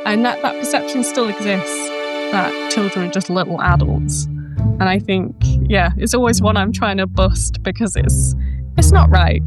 And that perception still exists, that children are just little adults. And I think, yeah, it's always one I'm trying to bust because it's not right.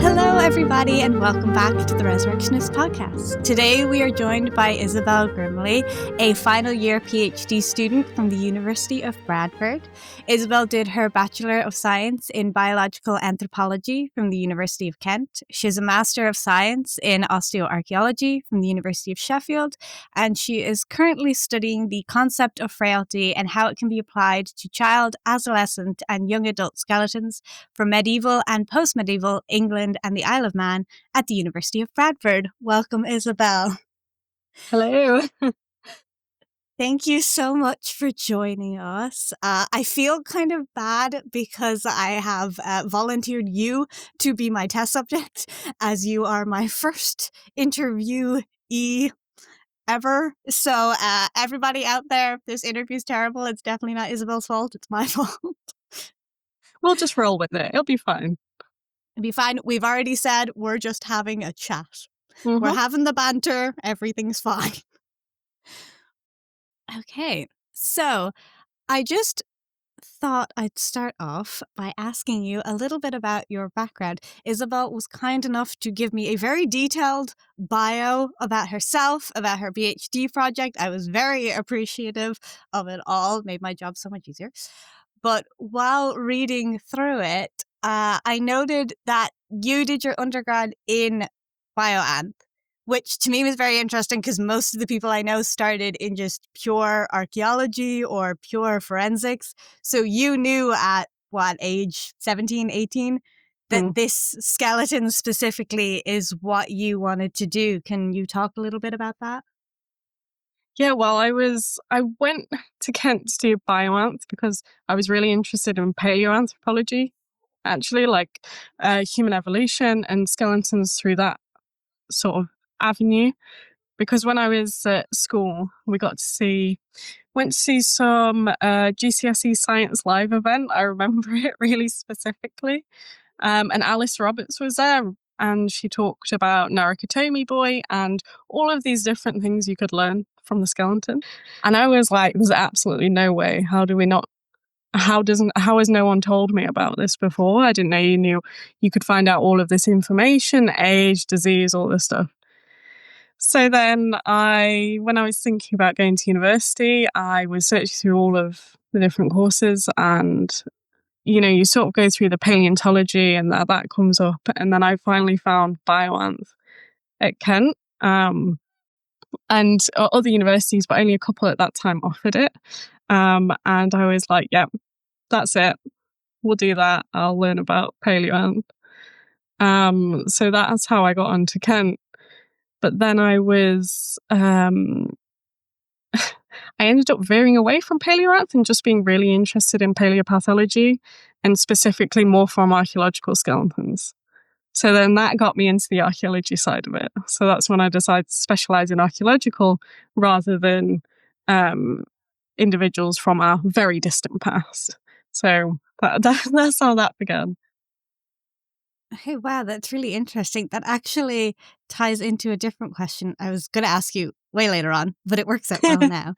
Hello, everybody, and welcome back to the Resurrectionist Podcast. Today, we are joined by Isabel Grimley, a final year PhD student from the University of Bradford. Isabel did her Bachelor of Science in Biological Anthropology from the University of Kent. She has a Master of Science in Archaeology from the University of Sheffield, and she is currently studying the concept of frailty and how it can be applied to child, adolescent, and young adult skeletons from medieval and post-medieval England and the Isle of Man at the University of Bradford. Welcome, Isabel. Hello. Thank you so much for joining us. I feel kind of bad because I have volunteered you to be my test subject, as you are my first interviewee ever. So everybody out there, if this interview's terrible, it's definitely not Isabel's fault. It's my fault. We'll just roll with it. It'll be fine. It'll be fine. We've already said we're just having a chat. Mm-hmm. We're having the banter. Everything's fine. Okay, so I just thought I'd start off by asking you a little bit about your background. Isabel was kind enough to give me a very detailed bio about herself, about her PhD project. I was very appreciative of it all. It made my job so much easier. But while reading through it, I noted that you did your undergrad in bioanth, which to me was very interesting because most of the people I know started in just pure archaeology or pure forensics. So you knew at what age, 17, 18, that this skeleton specifically is what you wanted to do. Can you talk a little bit about that? Yeah, well, I went to Kent to do bioanth because I was really interested in paleoanthropology, actually, like human evolution and skeletons through that sort of avenue. Because when I was at school, we went to see some GCSE Science Live event. I remember it really specifically. And Alice Roberts was there, and she talked about Narukatomi Boy and all of these different things you could learn from the skeleton. And I was like, there's absolutely no way. How has no one told me about this before? I didn't know you could find out all of this information, age, disease, all this stuff. So then when I was thinking about going to university, I was searching through all of the different courses, and you sort of go through the paleontology and that comes up. And then I finally found bioanth at Kent, and other universities, but only a couple at that time offered it. And I was like, yeah, that's it. We'll do that. I'll learn about paleoanth. So that's how I got onto Kent. But then I ended up veering away from paleoanth and just being really interested in paleopathology, and specifically more from archaeological skeletons. So then that got me into the archaeology side of it. So that's when I decided to specialize in archaeological rather than individuals from our very distant past. So that's how that began. Okay, wow, that's really interesting. That actually ties into a different question I was going to ask you way later on, but it works out well now.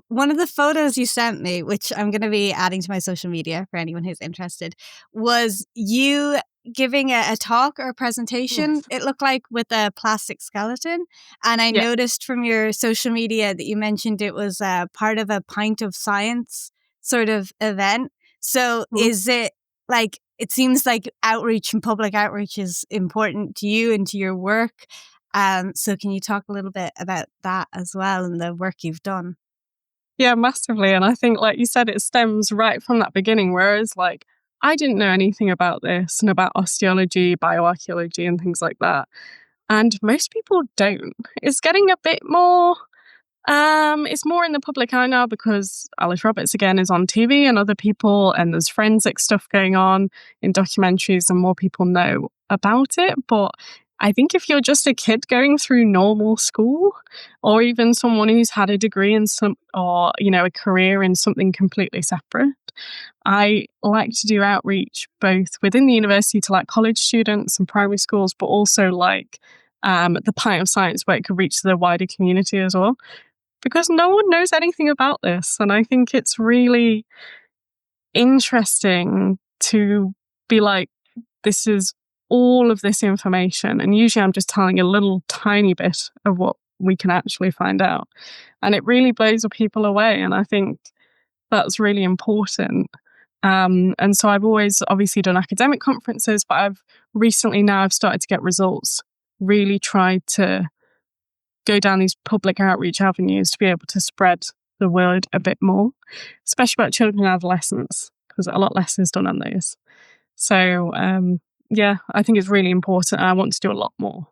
One of the photos you sent me, which I'm going to be adding to my social media for anyone who's interested, was you giving a talk or a presentation, it looked like, with a plastic skeleton. And I noticed from your social media that you mentioned it was part of a Pint of Science sort of event. So is it like, it seems like outreach and public outreach is important to you and to your work. So can you talk a little bit about that as well and the work you've done? Yeah, massively. And I think, like you said, it stems right from that beginning, whereas like I didn't know anything about this and about osteology, bioarchaeology and things like that. And most people don't. It's getting a bit more, it's more in the public eye now because Alice Roberts again is on TV and other people, and there's forensic stuff going on in documentaries and more people know about it. But I think if you're just a kid going through normal school, or even someone who's had a degree in a career in something completely separate, I like to do outreach both within the university to like college students and primary schools, but also like the pint of science where it could reach the wider community as well. Because no one knows anything about this. And I think it's really interesting to be like, this is all of this information. And usually I'm just telling a little tiny bit of what we can actually find out. And it really blows people away. And I think that's really important. And so I've always obviously done academic conferences, but I've started to get results, really tried to go down these public outreach avenues to be able to spread the word a bit more, especially about children and adolescents, because a lot less is done on those. So, I think it's really important. I want to do a lot more.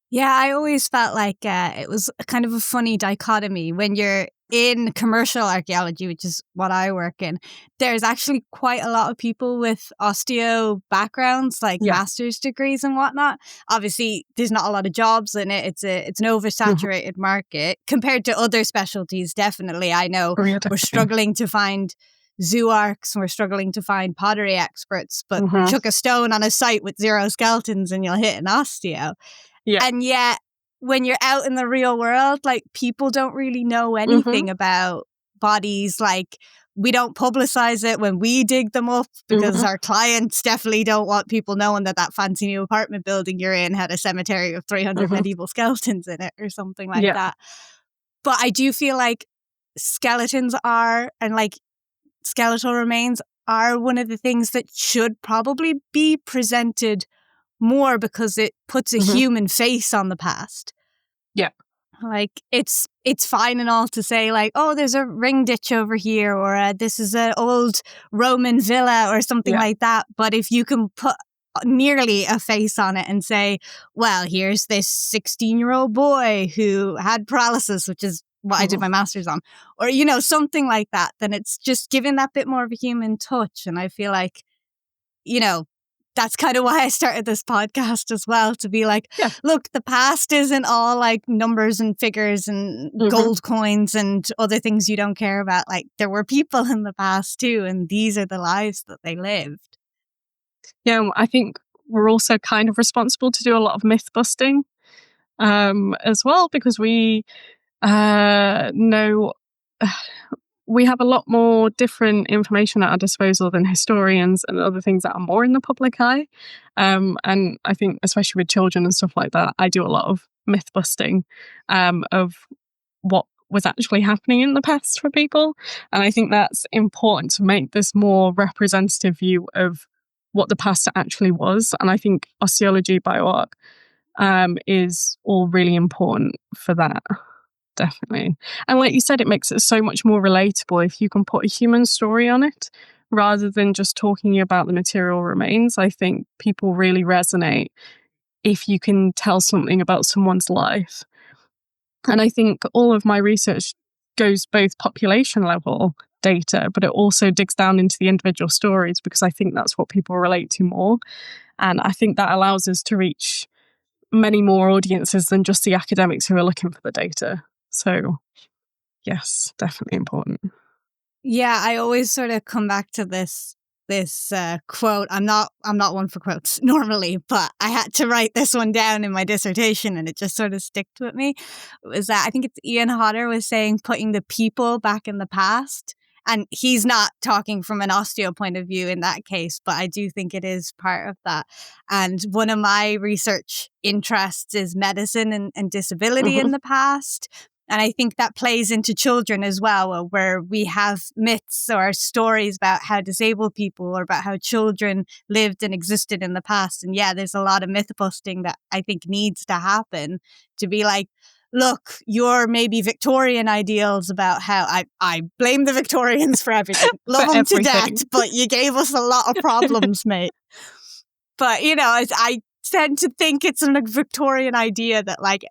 Yeah, I always felt like it was kind of a funny dichotomy when you're in commercial archaeology, which is what I work in. There's actually quite a lot of people with osteo backgrounds, like master's degrees and whatnot. Obviously, there's not a lot of jobs in it. It's an oversaturated market compared to other specialties. Definitely, I know we're struggling to find zooarchs and we're struggling to find pottery experts, but chuck a stone on a site with 0 skeletons and you'll hit an osteo. Yeah. And yet, when you're out in the real world, like, people don't really know anything about bodies. Like, we don't publicize it when we dig them up because our clients definitely don't want people knowing that fancy new apartment building you're in had a cemetery of 300 medieval skeletons in it or something like that. But I do feel like skeletons are, and like skeletal remains are, one of the things that should probably be presented more because it puts a human face on the past. Yeah. Like, it's fine and all to say like, oh, there's a ring ditch over here, or this is an old Roman villa or something like that. But if you can put nearly a face on it and say, well, here's this 16-year-old boy who had paralysis, which is what I did my master's on, or, you know, something like that, then it's just giving that bit more of a human touch. And I feel like, you know, that's kind of why I started this podcast as well, to be like, look, the past isn't all like numbers and figures and gold coins and other things you don't care about. Like, there were people in the past too, and these are the lives that they lived. Yeah, I think we're also kind of responsible to do a lot of myth busting as well, because we know we have a lot more different information at our disposal than historians and other things that are more in the public eye. And I think, especially with children and stuff like that, I do a lot of myth busting of what was actually happening in the past for people. And I think that's important to make this more representative view of what the past actually was. And I think osteology, bioarch is all really important for that. Definitely. And like you said, it makes it so much more relatable if you can put a human story on it rather than just talking about the material remains. I think people really resonate if you can tell something about someone's life. And I think all of my research goes both population level data, but it also digs down into the individual stories, because I think that's what people relate to more. And I think that allows us to reach many more audiences than just the academics who are looking for the data. So, yes, definitely important. Yeah, I always sort of come back to this quote. I'm not one for quotes normally, but I had to write this one down in my dissertation, and it just sort of stuck with me. It was that I think it's Ian Hodder was saying, putting the people back in the past. And he's not talking from an osteo point of view in that case, but I do think it is part of that. And one of my research interests is medicine and disability in the past. And I think that plays into children as well, where we have myths or stories about how disabled people or about how children lived and existed in the past. And yeah, there's a lot of myth busting that I think needs to happen, to be like, look, your maybe Victorian ideals about how I blame the Victorians for everything. Love them to death, but you gave us a lot of problems, mate. But, you know, I tend to think it's a Victorian idea that, like,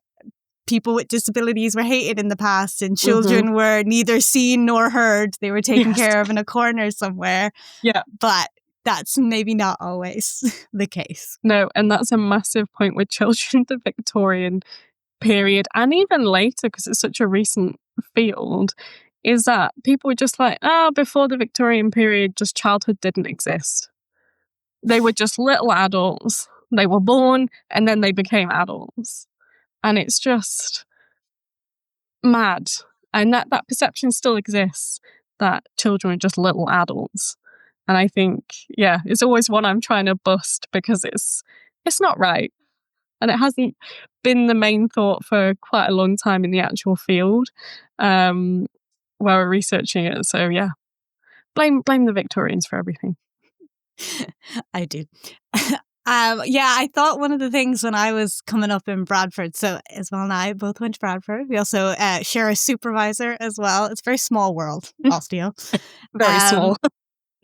people with disabilities were hated in the past and children were neither seen nor heard. They were taken care of in a corner somewhere. Yeah. But that's maybe not always the case. No, and that's a massive point with children, the Victorian period, and even later, because it's such a recent field, is that people were just like, before the Victorian period, just childhood didn't exist. They were just little adults. They were born and then they became adults. And it's just mad. And that perception still exists, that children are just little adults. And I think, it's always one I'm trying to bust, because it's not right. And it hasn't been the main thought for quite a long time in the actual field where we're researching it. So blame the Victorians for everything. I do. I thought one of the things when I was coming up in Bradford, so Isabel and I both went to Bradford. We also share a supervisor as well. It's a very small world, Osteo. Very small.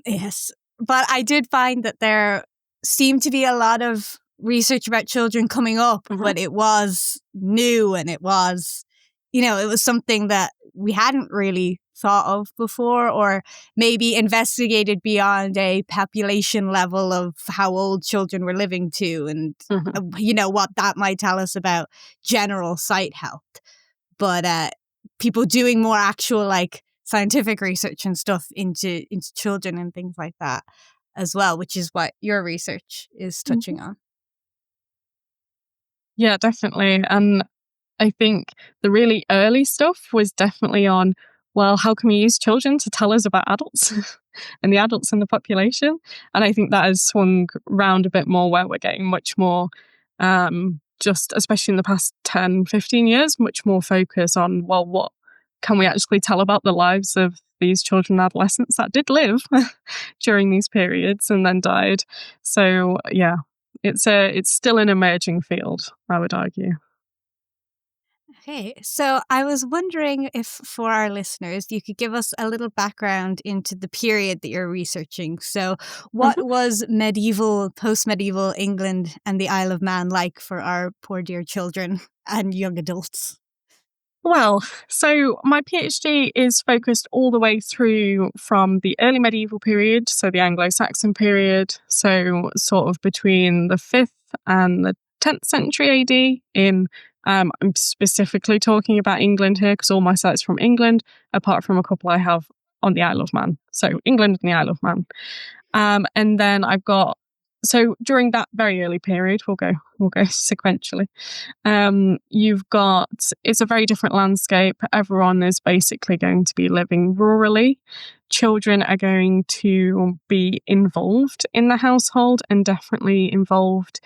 Yes. But I did find that there seemed to be a lot of research about children coming up, but it was new, and it was, it was something that we hadn't really thought of before, or maybe investigated beyond a population level of how old children were living to, and what that might tell us about general sight health. But people doing more actual scientific research and stuff into children and things like that as well, which is what your research is touching on. Yeah, definitely. And I think the really early stuff was definitely on, well, how can we use children to tell us about adults and the adults in the population? And I think that has swung round a bit more, where we're getting much more, just especially in the past 10, 15 years, much more focus on, well, what can we actually tell about the lives of these children and adolescents that did live during these periods and then died. So it's still an emerging field, I would argue. Okay, so I was wondering if, for our listeners, you could give us a little background into the period that you're researching. So what was medieval, post-medieval England and the Isle of Man like for our poor dear children and young adults? Well, so my PhD is focused all the way through from the early medieval period, so the Anglo-Saxon period, so sort of between the 5th and the 10th century AD in I'm specifically talking about England here, because all my sites from England, apart from a couple I have on the Isle of Man. So England and the Isle of Man. And then I've got, so during that very early period, we'll go sequentially. You've got, it's a very different landscape. Everyone is basically going to be living rurally. Children are going to be involved in the household, and definitely involved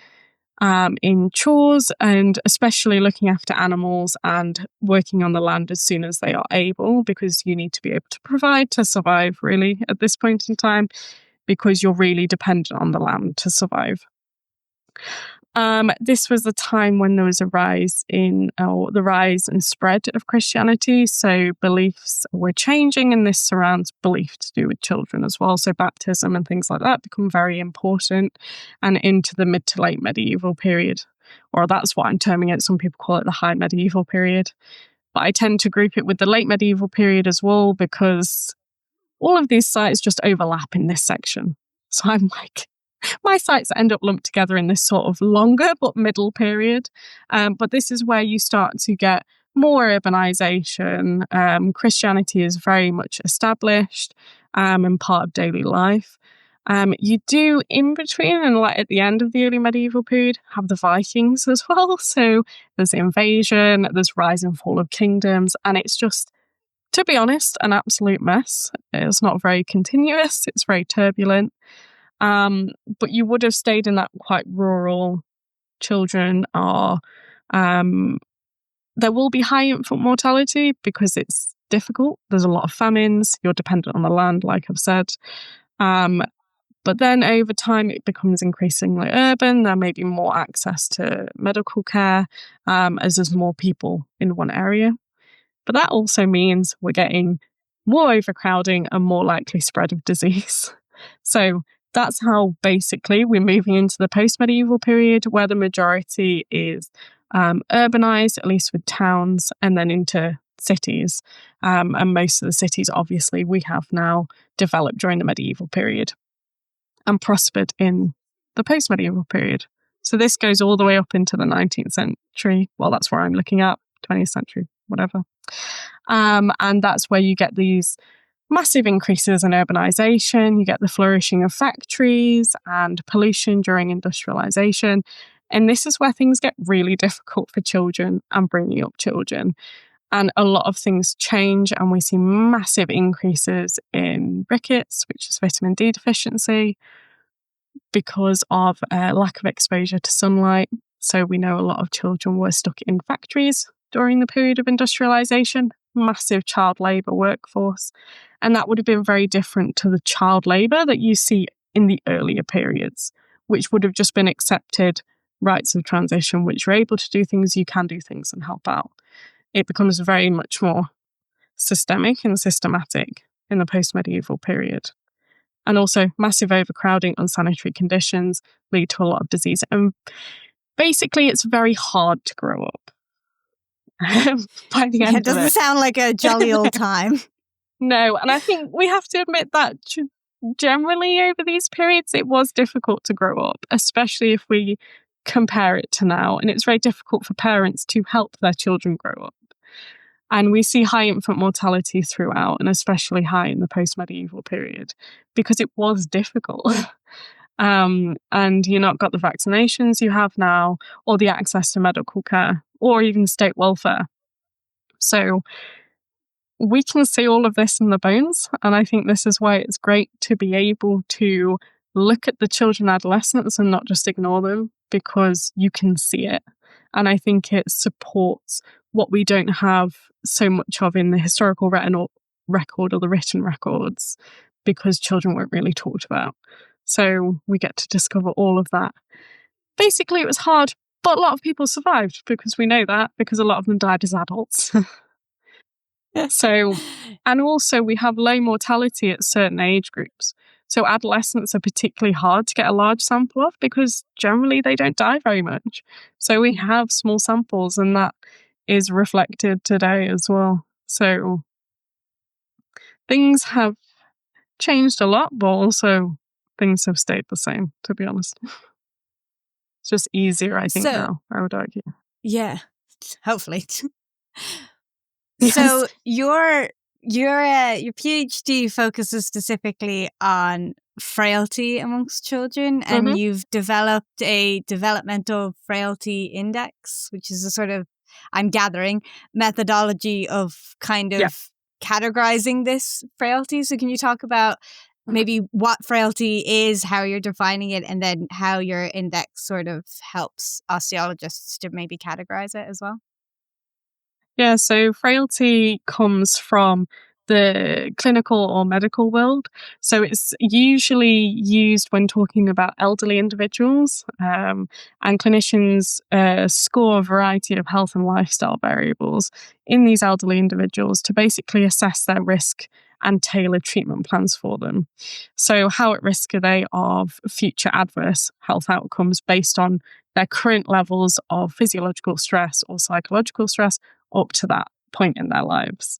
in chores, and especially looking after animals and working on the land as soon as they are able, because you need to be able to provide to survive, really, at this point in time, because you're really dependent on the land to survive. This was the time when there was a rise in the rise and spread of Christianity. So beliefs were changing, and this surrounds belief to do with children as well. So baptism and things like that become very important, and into the mid to late medieval period, or that's what I'm terming it. Some people call it the high medieval period, but I tend to group it with the late medieval period as well, because all of these sites just overlap in this section. So I'm like, my sites end up lumped together in this sort of longer but middle period. But this is where you start to get more urbanization. Christianity is very much established and part of daily life. You do in between and at the end of the early medieval period have the Vikings as well. So there's invasion, there's rise and fall of kingdoms, and it's just, to be honest, an absolute mess. It's not very continuous. It's very turbulent. But you would have stayed in that quite rural. Children are, there will be high infant mortality because it's difficult. There's a lot of famines. You're dependent on the land, like I've said. But then over time, it becomes increasingly urban. There may be more access to medical care as there's more people in one area. But that also means we're getting more overcrowding and more likely spread of disease. So that's how basically we're moving into the post-medieval period, where the majority is urbanized, at least with towns, and then into cities. And most of the cities, obviously, we have now developed during the medieval period and prospered in the post-medieval period. So this goes all the way up into the 19th century. Well, that's where I'm looking at, 20th century. whatever. And that's where you get these massive increases in urbanization, you get the flourishing of factories and pollution during industrialization. And this is where things get really difficult for children and bringing up children. And a lot of things change, and we see massive increases in rickets, which is vitamin D deficiency, because of lack of exposure to sunlight. So we know a lot of children were stuck in factories during the period of industrialization, massive child labour workforce. And that would have been very different to the child labour that you see in the earlier periods, which would have just been accepted rites of transition, which you're able to do things, you can do things and help out. It becomes very much more systemic and systematic in the post-medieval period. And also massive overcrowding, unsanitary conditions lead to a lot of disease. And basically, it's very hard to grow up. By the end It doesn't of it. sound like a jolly old time. No, and I think we have to admit that generally over these periods, it was difficult to grow up, especially if we compare it to now. And it's very difficult for parents to help their children grow up. And we see high infant mortality throughout, and especially high in the post-medieval period, because it was difficult. And you've not got the vaccinations you have now, or the access to medical care, or even state welfare. So we can see all of this in the bones, and I think this is why it's great to be able to look at the children and adolescents and not just ignore them, because you can see it. And I think it supports what we don't have so much of in the historical record or the written records, because children weren't really talked about. So we get to discover all of that. Basically, it was hard, but a lot of people survived, because we know that, because a lot of them died as adults. So, and also we have low mortality at certain age groups. So adolescents are particularly hard to get a large sample of, because generally they don't die very much. So we have small samples, and that is reflected today as well. So things have changed a lot, but also things have stayed the same, to be honest. It's just easier, I think, now, I would argue. Yeah, hopefully. Yes. So your PhD focuses specifically on frailty amongst children, and you've developed a developmental frailty index, which is a sort of, I'm gathering, methodology of kind of categorizing this frailty. So can you talk about maybe what frailty is, how you're defining it, and then how your index sort of helps osteologists to maybe categorize it as well? Yeah, so frailty comes from the clinical or medical world. So it's usually used when talking about elderly individuals, and clinicians score a variety of health and lifestyle variables in these elderly individuals to basically assess their risk and tailor treatment plans for them. So how at risk are they of future adverse health outcomes based on their current levels of physiological stress or psychological stress up to that point in their lives.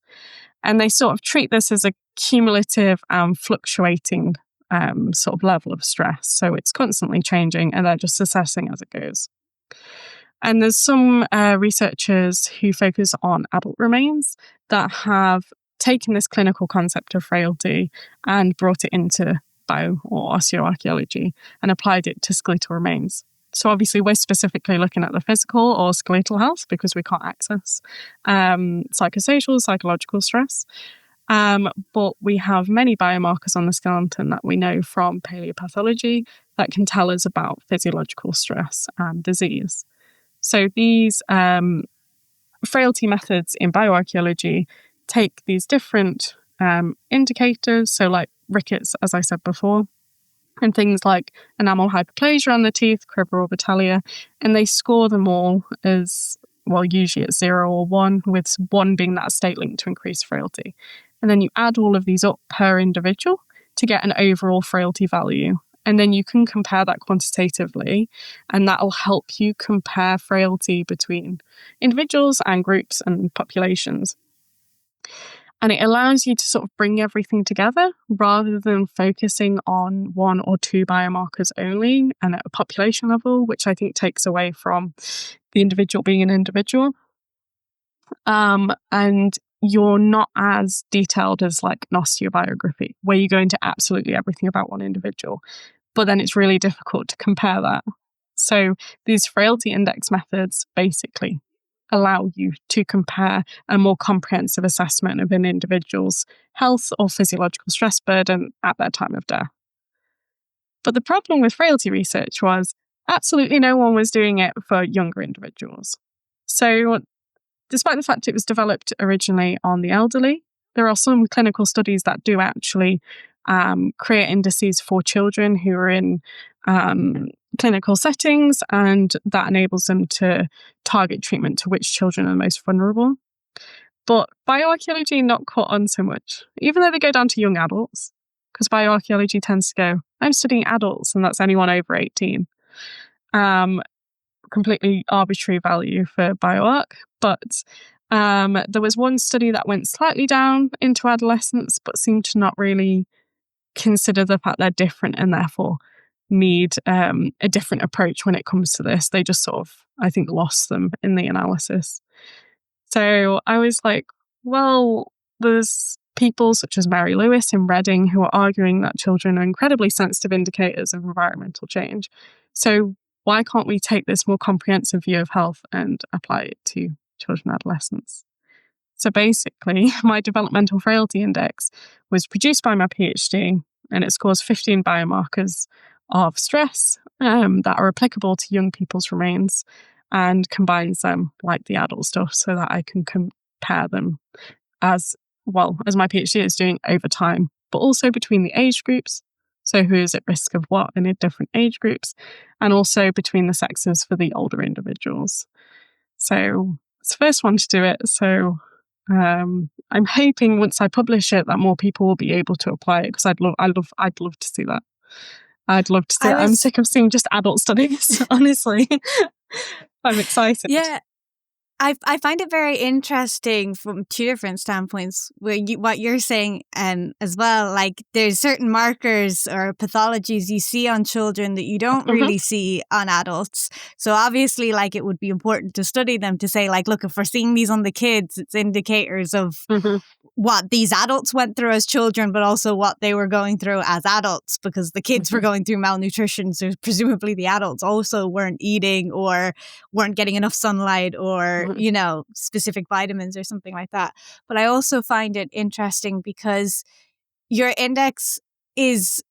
And they sort of treat this as a cumulative and fluctuating sort of level of stress. So it's constantly changing, and they're just assessing as it goes. And there's some researchers who focus on adult remains that have taken this clinical concept of frailty and brought it into bio or osteoarchaeology and applied it to skeletal remains. So obviously we're specifically looking at the physical or skeletal health, because we can't access psychosocial, psychological stress. But we have many biomarkers on the skeleton that we know from paleopathology that can tell us about physiological stress and disease. So these frailty methods in bioarchaeology take these different indicators, so like rickets, as I said before, and things like enamel hyperplasia on the teeth, cribororbitalia, and they score them all as, well, usually at 0 or 1, with 1 being that state linked to increased frailty. And then you add all of these up per individual to get an overall frailty value. And then you can compare that quantitatively, and that'll help you compare frailty between individuals and groups and populations. And it allows you to sort of bring everything together rather than focusing on 1 or 2 biomarkers only and at a population level, which I think takes away from the individual being an individual. And you're not as detailed as like an osteobiography, where you go into absolutely everything about one individual. But then it's really difficult to compare that. So these frailty index methods basically allow you to compare a more comprehensive assessment of an individual's health or physiological stress burden at their time of death. But the problem with frailty research was absolutely no one was doing it for younger individuals. So despite the fact it was developed originally on the elderly, there are some clinical studies that do actually create indices for children who are in clinical settings, and that enables them to target treatment to which children are most vulnerable. But bioarchaeology not caught on so much, even though they go down to young adults, because bioarchaeology tends to go, I'm studying adults, and that's anyone over 18. Completely arbitrary value for bioarch, but there was one study that went slightly down into adolescence, but seemed to not really consider the fact they're different and therefore need a different approach when it comes to this. They just sort of, I think, lost them in the analysis. So I was like, well, there's people such as Mary Lewis in Reading who are arguing that children are incredibly sensitive indicators of environmental change. So why can't we take this more comprehensive view of health and apply it to children and adolescents? So basically, my developmental frailty index was produced by my PhD, and it scores 15 biomarkers of stress that are applicable to young people's remains and combines them like the adult stuff so that I can compare them as well as my PhD is doing over time, but also between the age groups. So who is at risk of what in different age groups, and also between the sexes for the older individuals. So it's the first one to do it. So I'm hoping once I publish it that more people will be able to apply it, because I'd love to see that. I'd love to see it. I'm sick of seeing just adult studies, honestly. I'm excited. Yeah. I find it very interesting from two different standpoints, where what you're saying as well, like there's certain markers or pathologies you see on children that you don't really see on adults. So obviously, like, it would be important to study them to say, like, look, if we're seeing these on the kids, it's indicators of what these adults went through as children, but also what they were going through as adults, because the kids were going through malnutrition. So presumably the adults also weren't eating or weren't getting enough sunlight or, you know, specific vitamins or something like that. But I also find it interesting because your index is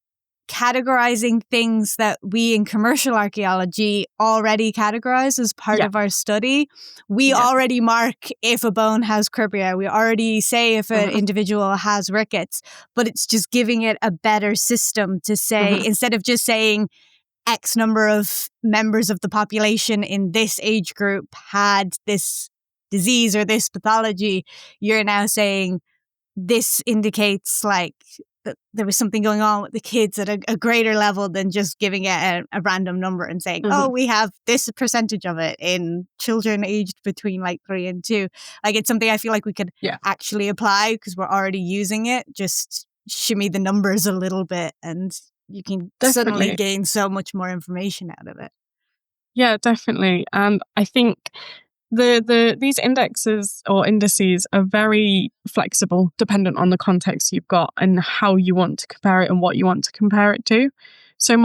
categorizing things that we in commercial archaeology already categorize as part of our study. We already mark if a bone has cribbia. We already say if an individual has rickets, but it's just giving it a better system to say, instead of just saying X number of members of the population in this age group had this disease or this pathology, you're now saying this indicates like that there was something going on with the kids at a greater level than just giving it a random number and saying, oh, we have this percentage of it in children aged between like 3 and 2. Like, it's something I feel like we could actually apply because we're already using it. Just shimmy the numbers a little bit and you can suddenly gain so much more information out of it. Yeah, definitely. And I think these indexes or indices are very flexible, dependent on the context you've got and how you want to compare it and what you want to compare it to. So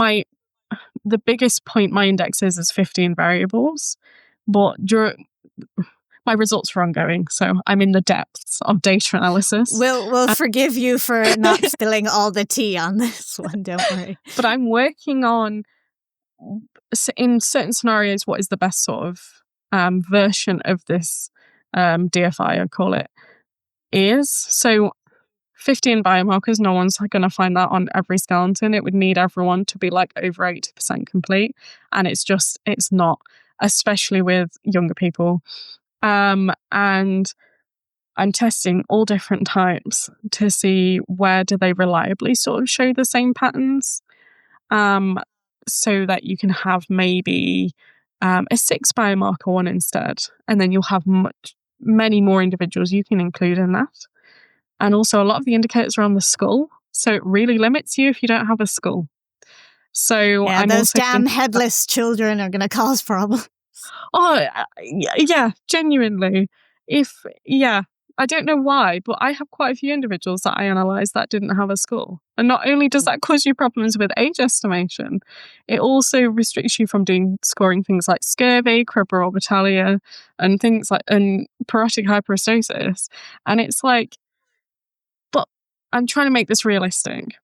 the biggest point my index is 15 variables, but my results are ongoing, so I'm in the depths of data analysis. We'll forgive you for not spilling all the tea on this one, don't worry. But I'm working on, in certain scenarios, what is the best sort of version of this DFI, I call it, is. So 15 biomarkers, no one's going to find that on every skeleton. It would need everyone to be like over 80% complete. And it's not, especially with younger people. And I'm testing all different types to see where do they reliably sort of show the same patterns. So that you can have maybe a 6 biomarker one instead, and then you'll have many more individuals you can include in that. And also a lot of the indicators are on the skull, so it really limits you if you don't have a skull. So yeah, those damn headless children are going to cause problems. Oh, yeah, genuinely. I don't know why, but I have quite a few individuals that I analysed that didn't have a score. And not only does that cause you problems with age estimation, it also restricts you from scoring things like scurvy, cribororbitalia, and things like and parotic hyperestosis. And it's like, but I'm trying to make this realistic.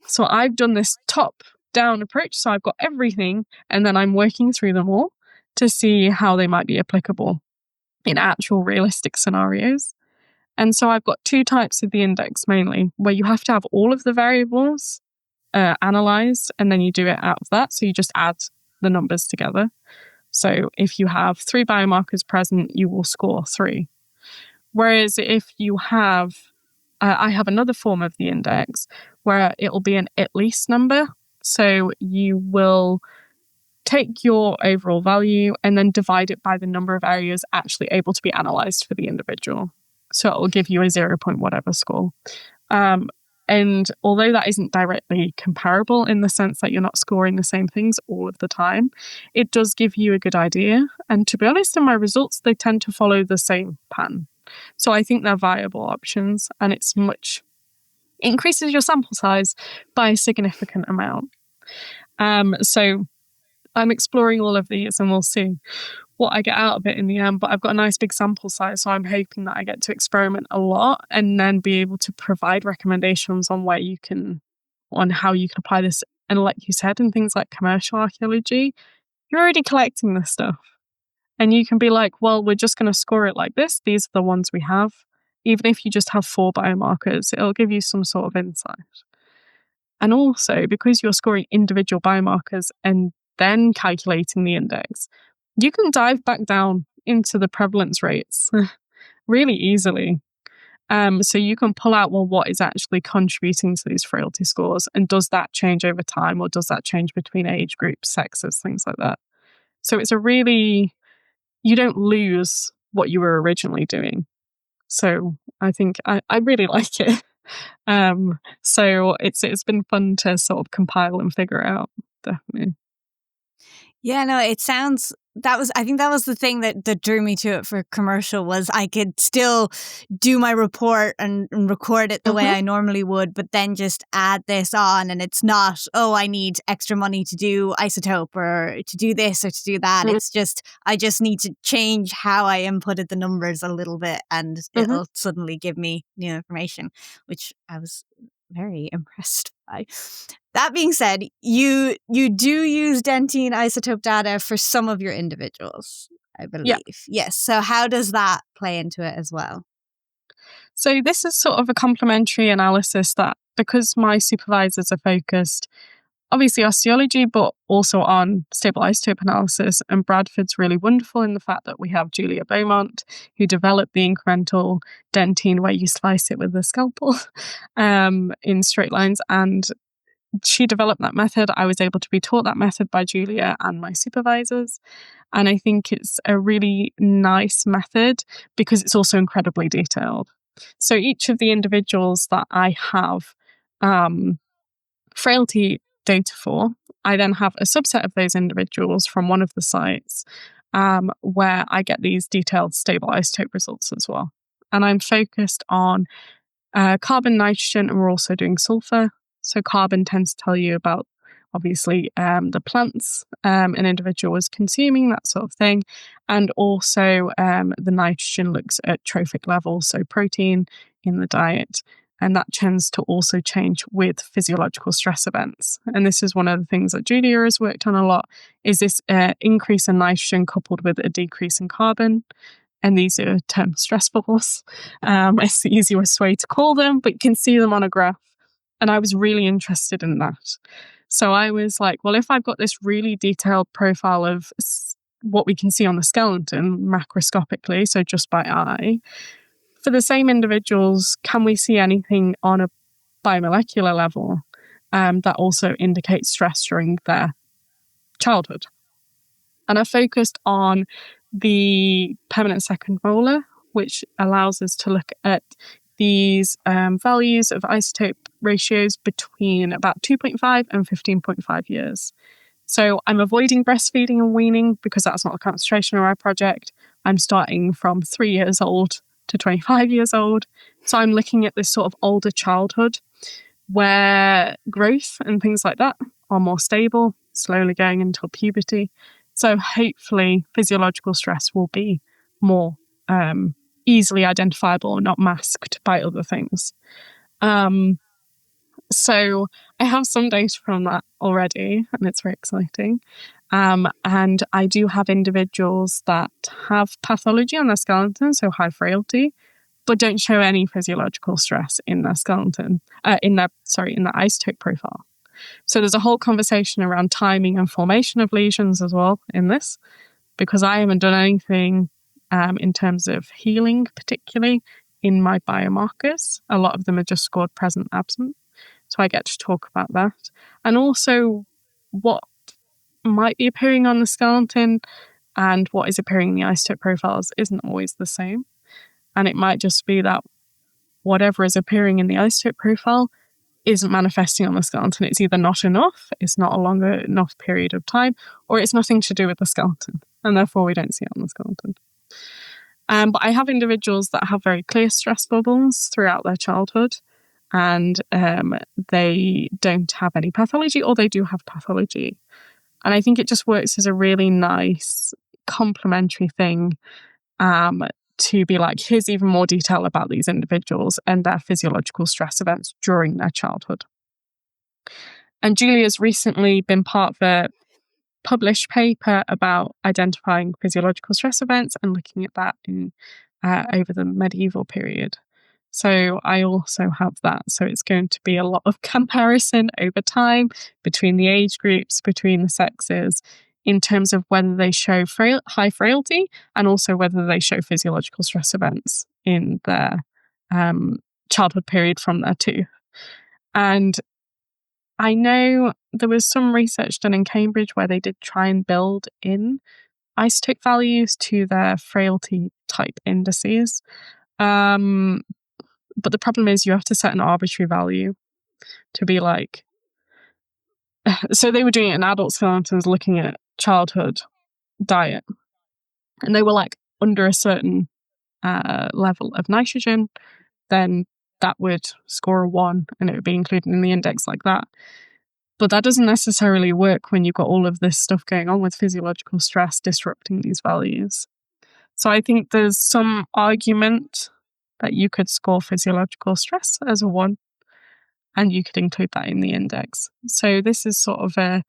So I've done this top-down approach. So I've got everything, and then I'm working through them all to see how they might be applicable in actual realistic scenarios. And so I've got two types of the index mainly, where you have to have all of the variables analysed, and then you do it out of that. So you just add the numbers together. So if you have 3 biomarkers present, you will score 3. Whereas if you have, I have another form of the index where it'll be an at least number. So you will take your overall value and then divide it by the number of areas actually able to be analysed for the individual. So it will give you a 0. Whatever score. And although that isn't directly comparable in the sense that you're not scoring the same things all of the time, it does give you a good idea. And to be honest, in my results, they tend to follow the same pattern. So I think they're viable options, and it increases your sample size by a significant amount. So I'm exploring all of these, and we'll see what I get out of it in the end. But I've got a nice big sample size, so I'm hoping that I get to experiment a lot and then be able to provide recommendations on how you can apply this. And like you said, in things like commercial archaeology, you're already collecting this stuff. And you can be like, well, we're just going to score it like this. These are the ones we have. Even if you just have 4 biomarkers, it'll give you some sort of insight. And also, because you're scoring individual biomarkers and then calculating the index, you can dive back down into the prevalence rates really easily. So you can pull out, well, what is actually contributing to these frailty scores? And does that change over time, or does that change between age groups, sexes, things like that? So it's you don't lose what you were originally doing. So I think I really like it. So it's been fun to sort of compile and figure it out, definitely. Yeah, no, I think that was the thing that drew me to it for commercial, was I could still do my report and record it the way I normally would, but then just add this on, and it's not, I need extra money to do isotope or to do this or to do that. It's just, I just need to change how I inputted the numbers a little bit, and it'll suddenly give me new information, which I was very impressed by. That being said, you do use dentine isotope data for some of your individuals, I believe. Yeah. Yes. So how does that play into it as well? So this is sort of a complementary analysis that, because my supervisors are focused, obviously osteology, but also on stable isotope analysis. And Bradford's really wonderful in the fact that we have Julia Beaumont, who developed the incremental dentine where you slice it with a scalpel in straight lines. And she developed that method. I was able to be taught that method by Julia and my supervisors. And I think it's a really nice method because it's also incredibly detailed. So each of the individuals that I have frailty data for, I then have a subset of those individuals from one of the sites where I get these detailed stable isotope results as well. And I'm focused on carbon, nitrogen, and we're also doing sulfur. So carbon tends to tell you about, obviously, the plants an individual is consuming, that sort of thing. And also the nitrogen looks at trophic levels, so protein in the diet. And that tends to also change with physiological stress events. And this is one of the things that Julia has worked on a lot, is this increase in nitrogen coupled with a decrease in carbon. And these are termed stress bubbles. It's the easiest way to call them, but you can see them on a graph. And I was really interested in that. So I was like, well, if I've got this really detailed profile of what we can see on the skeleton macroscopically, so just by eye, for the same individuals, can we see anything on a biomolecular level that also indicates stress during their childhood? And I focused on the permanent second molar, which allows us to look at these values of isotope ratios between about 2.5 and 15.5 years. So I'm avoiding breastfeeding and weaning because that's not the concentration of our project, I'm starting from 3 years old to 25 years old. So I'm looking at this sort of older childhood where growth and things like that are more stable, slowly going until puberty. So hopefully physiological stress will be more easily identifiable, not masked by other things. So I have some data from that already, and it's very exciting. And I do have individuals that have pathology on their skeleton, so high frailty, but don't show any physiological stress in their skeleton, in their isotope profile. So there's a whole conversation around timing and formation of lesions as well in this, because I haven't done anything in terms of healing, particularly in my biomarkers. A lot of them are just scored present absent. So I get to talk about that. And also what might be appearing on the skeleton and what is appearing in the isotope profiles isn't always the same. And it might just be that whatever is appearing in the isotope profile isn't manifesting on the skeleton. It's either not enough, it's not a longer enough period of time, or it's nothing to do with the skeleton. And therefore we don't see it on the skeleton. But I have individuals that have very clear stress bubbles throughout their childhood, and they don't have any pathology, or they do have pathology. And I think it just works as a really nice complementary thing to be like, here's even more detail about these individuals and their physiological stress events during their childhood. And Julia's recently been part of a published paper about identifying physiological stress events and looking at that in over the medieval period. So I also have that. So it's going to be a lot of comparison over time between the age groups, between the sexes, in terms of whether they show high frailty and also whether they show physiological stress events in their childhood period from there too. And I know there was some research done in Cambridge where they did try and build in isotope values to their frailty type indices. But the problem is you have to set an arbitrary value to be like, so they were doing it in adult skeletons looking at childhood diet, and they were like under a certain level of nitrogen, then that would score a 1 and it would be included in the index like that. But that doesn't necessarily work when you've got all of this stuff going on with physiological stress disrupting these values. So I think there's some argument that you could score physiological stress as a 1 and you could include that in the index. So this is sort of a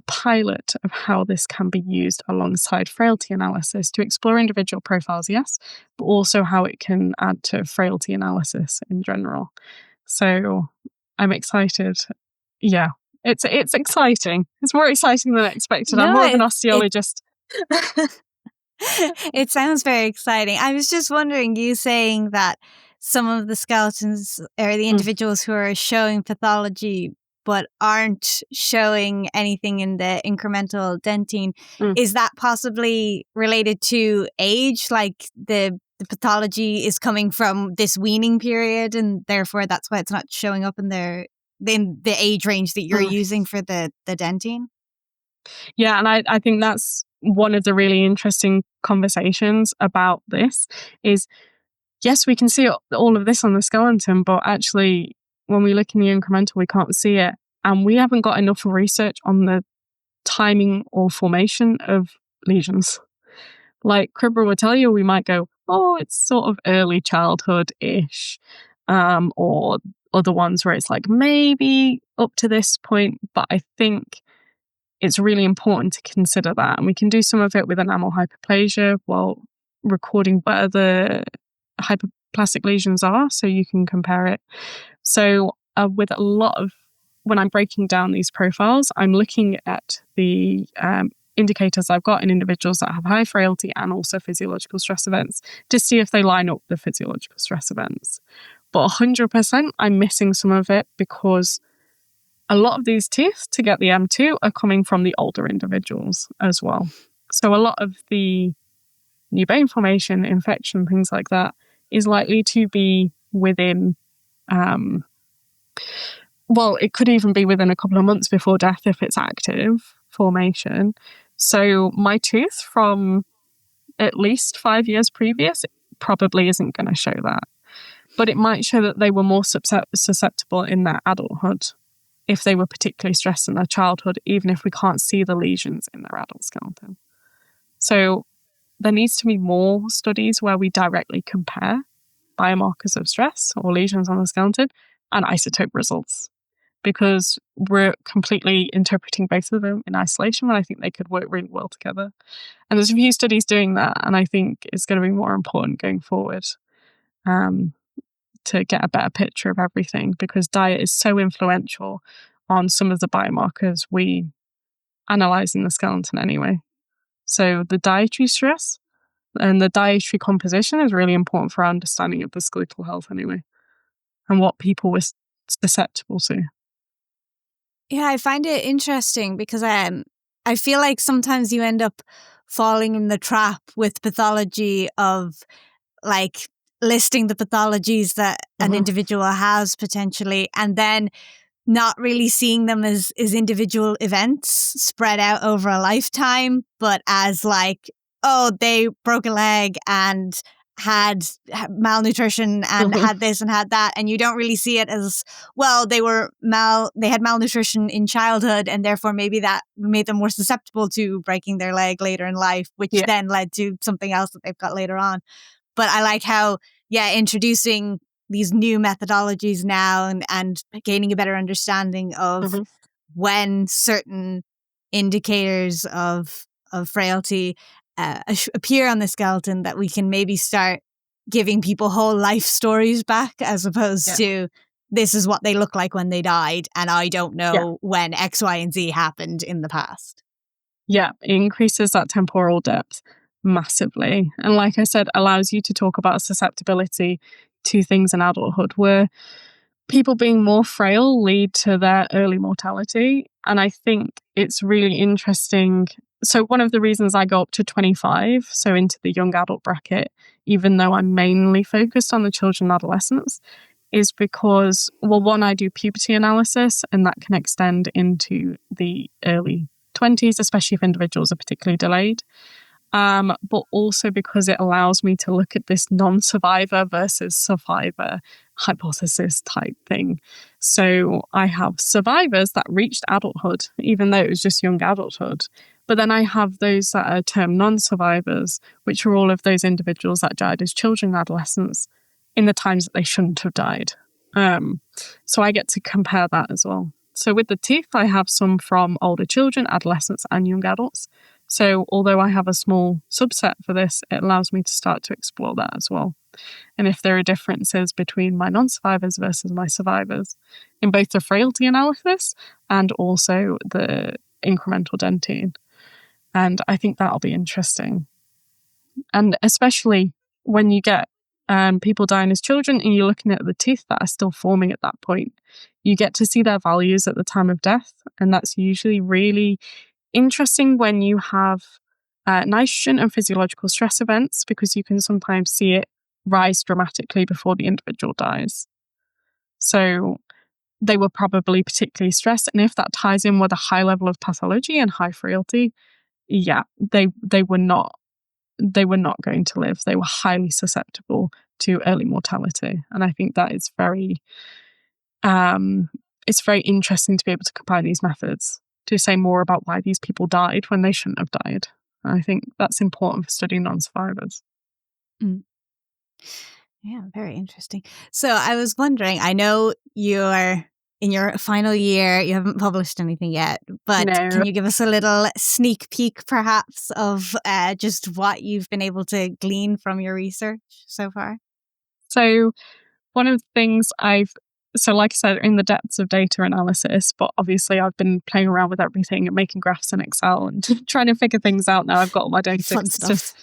pilot of how this can be used alongside frailty analysis to explore individual profiles, yes, but also how it can add to frailty analysis in general. So I'm excited. Yeah, it's exciting. It's more exciting than I expected. I'm more of an osteologist. It sounds very exciting. I was just wondering, you saying that some of the skeletons or the individuals who are showing pathology but aren't showing anything in the incremental dentine, is that possibly related to age? Like the pathology is coming from this weaning period and therefore that's why it's not showing up in the age range that you're using for the dentine? Yeah, and I think that's one of the really interesting conversations about this is, yes, we can see all of this on the skeleton, but actually when we look in the incremental, we can't see it. And we haven't got enough research on the timing or formation of lesions. Like Cribber will tell you, we might go, oh, it's sort of early childhood-ish, or other ones where it's like maybe up to this point, but I think it's really important to consider that. And we can do some of it with enamel hyperplasia while recording where the hyperplastic lesions are, so you can compare it. So with a lot of, when I'm breaking down these profiles, I'm looking at the indicators I've got in individuals that have high frailty and also physiological stress events to see if they line up the physiological stress events. But 100%, I'm missing some of it because a lot of these teeth to get the M2 are coming from the older individuals as well. So a lot of the new bone formation, infection, things like that is likely to be within, well, it could even be within a couple of months before death if it's active formation. So my tooth from at least 5 years previous, it probably isn't going to show that. But it might show that they were more susceptible in their adulthood if they were particularly stressed in their childhood, even if we can't see the lesions in their adult skeleton. So there needs to be more studies where we directly compare biomarkers of stress or lesions on the skeleton and isotope results, because we're completely interpreting both of them in isolation when I think they could work really well together. And there's a few studies doing that, and I think it's going to be more important going forward to get a better picture of everything, because diet is so influential on some of the biomarkers we analyze in the skeleton anyway. So the dietary stress and the dietary composition is really important for our understanding of the skeletal health anyway, and what people were susceptible to. Yeah, I find it interesting because I feel like sometimes you end up falling in the trap with pathology of like listing the pathologies that an individual has potentially, and then not really seeing them as individual events spread out over a lifetime, but as like, oh, they broke a leg and had malnutrition and had this and had that, and you don't really see it as, well, they had malnutrition in childhood and therefore maybe that made them more susceptible to breaking their leg later in life, which then led to something else that they've got later on. But I like how, introducing these new methodologies now and gaining a better understanding of when certain indicators of frailty appear on the skeleton, that we can maybe start giving people whole life stories back, as opposed to this is what they look like when they died and I don't know when X, Y, and Z happened in the past. Yeah, it increases that temporal depth massively. And like I said, allows you to talk about susceptibility to things in adulthood, where people being more frail lead to their early mortality. And I think it's really interesting. So one of the reasons I go up to 25, so into the young adult bracket, even though I'm mainly focused on the children and adolescents, is because, well, one, I do puberty analysis, and that can extend into the early 20s, especially if individuals are particularly delayed. But also because it allows me to look at this non-survivor versus survivor hypothesis type thing. So I have survivors that reached adulthood, even though it was just young adulthood. But then I have those that are termed non-survivors, which are all of those individuals that died as children and adolescents in the times that they shouldn't have died. So I get to compare that as well. So with the teeth, I have some from older children, adolescents, and young adults. So although I have a small subset for this, it allows me to start to explore that as well. And if there are differences between my non-survivors versus my survivors in both the frailty analysis and also the incremental dentine. And I think that'll be interesting. And especially when you get people dying as children and you're looking at the teeth that are still forming at that point, you get to see their values at the time of death. And that's usually really interesting when you have nitrogen and physiological stress events, because you can sometimes see it rise dramatically before the individual dies. So they were probably particularly stressed. And if that ties in with a high level of pathology and high frailty, they were not going to live. They were highly susceptible to early mortality. And I think that is very it's very interesting to be able to combine these methods to say more about why these people died when they shouldn't have died. And I think that's important for studying non-survivors. Yeah, very interesting. So I was wondering, I know you're in your final year, you haven't published anything yet, but can you give us a little sneak peek perhaps of just what you've been able to glean from your research so far? So one of the things like I said, in the depths of data analysis, but obviously I've been playing around with everything and making graphs in Excel and trying to figure things out now. I've got all my data. Fun stuff.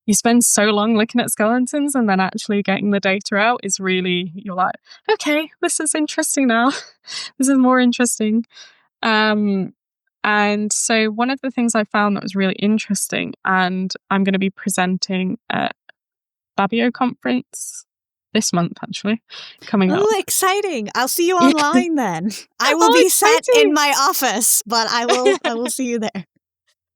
You spend so long looking at skeletons, and then actually getting the data out is really, you're like, okay, this is interesting now. This is more interesting. And so one of the things I found that was really interesting, and I'm going to be presenting at Babio conference this month, actually, coming up. Oh, exciting. I'll see you online then. I will be sat in my office, but I will see you there.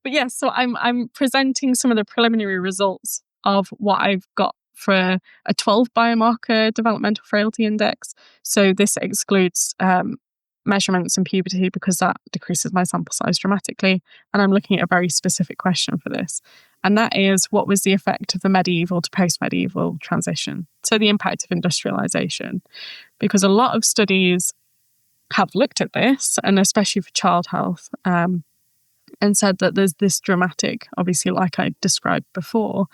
But yes, so I'm presenting some of the preliminary results of what I've got for a 12 biomarker developmental frailty index. So this excludes measurements and puberty because that decreases my sample size dramatically. And I'm looking at a very specific question for this. And that is, what was the effect of the medieval to post-medieval transition? So the impact of industrialization. Because a lot of studies have looked at this, and especially for child health, and said that there's this dramatic, obviously, like I described before,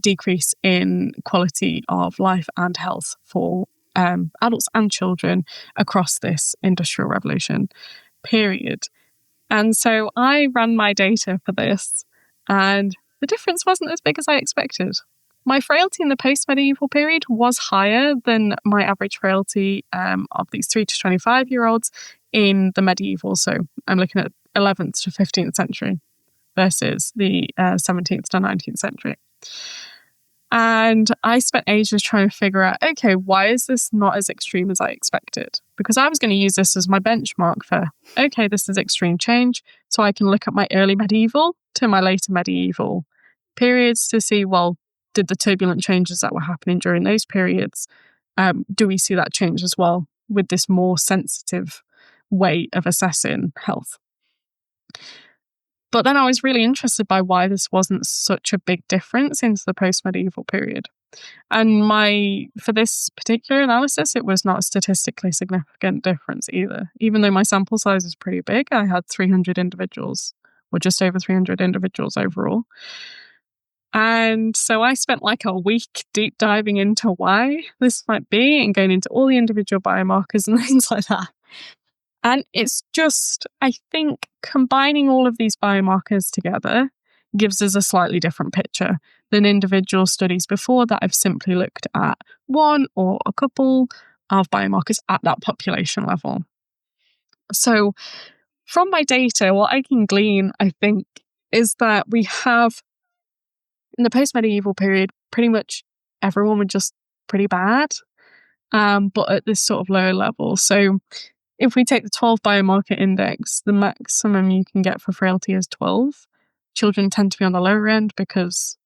decrease in quality of life and health for adults and children across this industrial revolution period. And so I ran my data for this, and the difference wasn't as big as I expected. My frailty in the post-medieval period was higher than my average frailty of these 3 to 25-year-olds in the medieval. So I'm looking at 11th to 15th century versus the 17th to 19th century. And I spent ages trying to figure out, okay, why is this not as extreme as I expected? Because I was going to use this as my benchmark for, okay, this is extreme change. So I can look at my early medieval to my later medieval periods to see, well, did the turbulent changes that were happening during those periods, do we see that change as well with this more sensitive way of assessing health? But then I was really interested by why this wasn't such a big difference into the post-medieval period. And for this particular analysis, it was not a statistically significant difference either. Even though my sample size is pretty big, I had 300 individuals, or just over 300 individuals overall. And so I spent like a week deep diving into why this might be and going into all the individual biomarkers and things like that. And it's just, I think, combining all of these biomarkers together gives us a slightly different picture than individual studies before that have simply looked at one or a couple of biomarkers at that population level. So from my data, what I can glean, I think, is that we have, in the post-medieval period, pretty much everyone was just pretty bad, but at this sort of lower level. So if we take the 12 biomarker index, the maximum you can get for frailty is 12. Children tend to be on the lower end because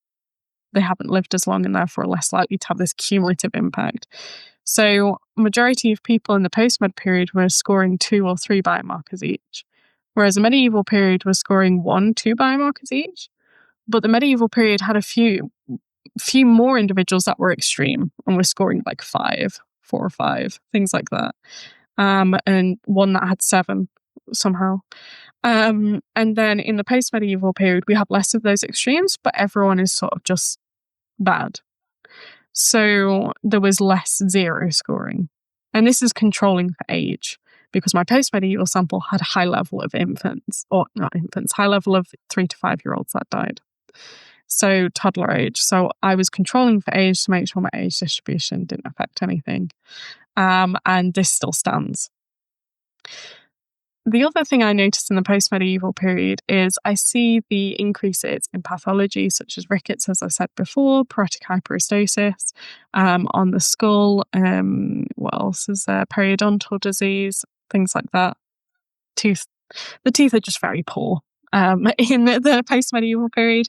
they haven't lived as long and therefore are less likely to have this cumulative impact. So majority of people in the post-med period were scoring 2 or 3 biomarkers each, whereas the medieval period was scoring 1, 2 biomarkers each. But the medieval period had a few more individuals that were extreme and were scoring like 5, 4 or 5, things like that. And one that had 7 somehow. And then in the post-medieval period, we have less of those extremes, but everyone is sort of just bad. So there was less 0 scoring. And this is controlling for age, because my post-medieval sample had a high level of high level of 3 to 5-year-olds that died. So toddler age. So I was controlling for age to make sure my age distribution didn't affect anything. And this still stands. The other thing I noticed in the post-medieval period is I see the increases in pathology such as rickets, as I said before, porotic hyperostosis on the skull. What else is there? Periodontal disease, things like that. The teeth are just very poor in the post-medieval period.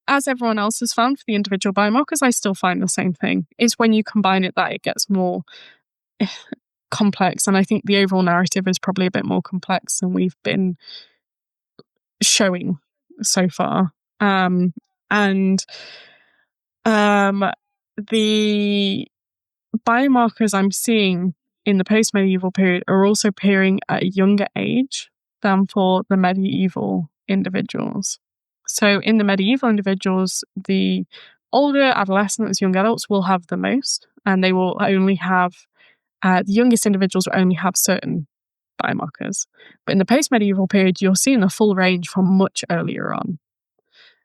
As everyone else has found for the individual biomarkers, I still find the same thing. It's when you combine it that it gets more complex. And I think the overall narrative is probably a bit more complex than we've been showing so far. The biomarkers I'm seeing in the post-medieval period are also appearing at a younger age than for the medieval individuals. So in the medieval individuals, the older adolescents, young adults will have the most, and they will only have, the youngest individuals will only have certain biomarkers. But in the post-medieval period, you're seeing the full range from much earlier on.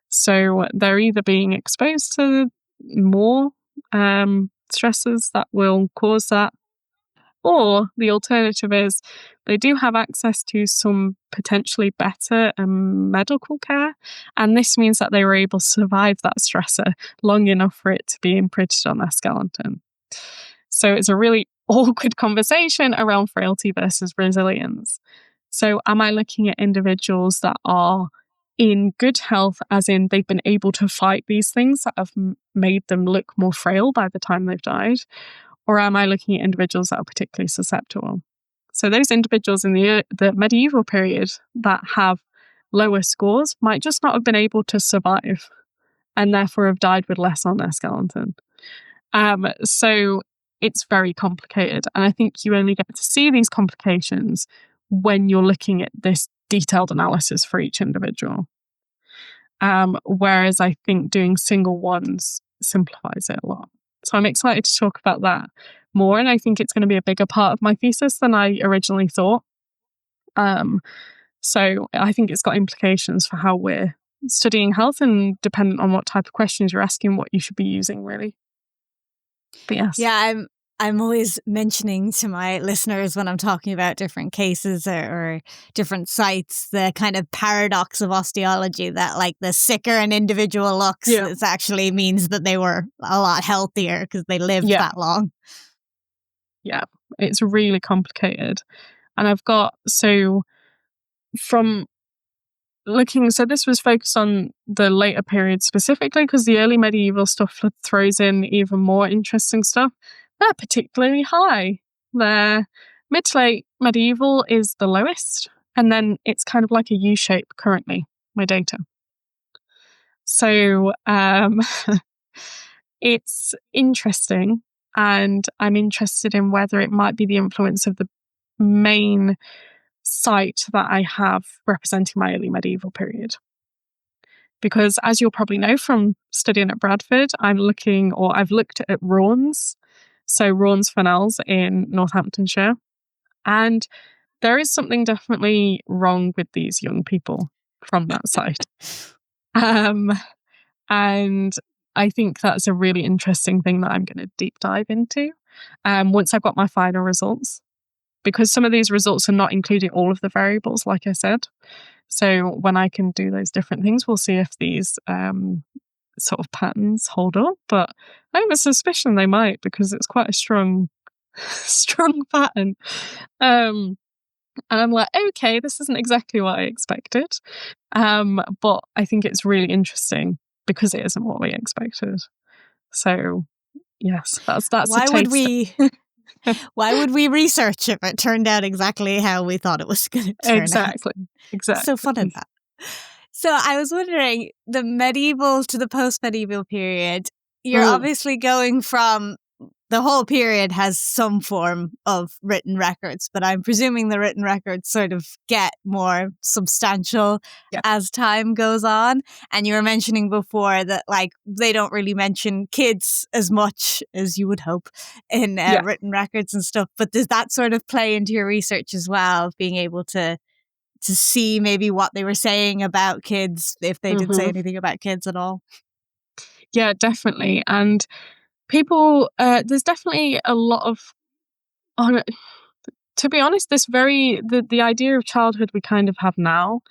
So they're either being exposed to more stresses that will cause that, or the alternative is they do have access to some potentially better medical care, and this means that they were able to survive that stressor long enough for it to be imprinted on their skeleton. So it's a really awkward conversation around frailty versus resilience. So am I looking at individuals that are in good health, as in they've been able to fight these things that have made them look more frail by the time they've died? Or am I looking at individuals that are particularly susceptible? So those individuals in the medieval period that have lower scores might just not have been able to survive and therefore have died with less on their skeleton. So it's very complicated. And I think you only get to see these complications when you're looking at this detailed analysis for each individual. Whereas I think doing single ones simplifies it a lot. So I'm excited to talk about that more. And I think it's going to be a bigger part of my thesis than I originally thought. So I think it's got implications for how we're studying health, and dependent on what type of questions you're asking, what you should be using, really. But yes. Yeah, I'm always mentioning to my listeners when I'm talking about different cases or different sites, the kind of paradox of osteology, that like the sicker an individual looks, it actually means that they were a lot healthier because they lived that long. Yeah, it's really complicated. And I've got, so from looking, so this was focused on the later period specifically, because the early medieval stuff throws in even more interesting stuff. They're particularly high. Their mid to late medieval is the lowest, and then it's kind of like a U shape currently, my data. So it's interesting, and I'm interested in whether it might be the influence of the main site that I have representing my early medieval period. Because as you'll probably know from studying at Bradford, I've looked at Raunds, so Raunds Fennells in Northamptonshire, and there is something definitely wrong with these young people from that site. And I think that's a really interesting thing that I'm going to deep dive into once I've got my final results, because some of these results are not including all of the variables, like I said. So when I can do those different things, we'll see if these sort of patterns hold up. But I have a suspicion they might, because it's quite a strong pattern. And I'm like, okay, this isn't exactly what I expected. But I think it's really interesting because it isn't what we expected. So yes, that's why a would we why would we research if it turned out exactly how we thought it was going to turn out? Exactly. So fun at that. So I was wondering, the medieval to the post-medieval period, you're obviously going from, the whole period has some form of written records, but I'm presuming the written records sort of get more substantial as time goes on. And you were mentioning before that like they don't really mention kids as much as you would hope in written records and stuff. But does that sort of play into your research as well, of being able to see maybe what they were saying about kids, if they did say anything about kids at all? Yeah, definitely. And people, there's definitely a lot of, to be honest, the idea of childhood we kind of have now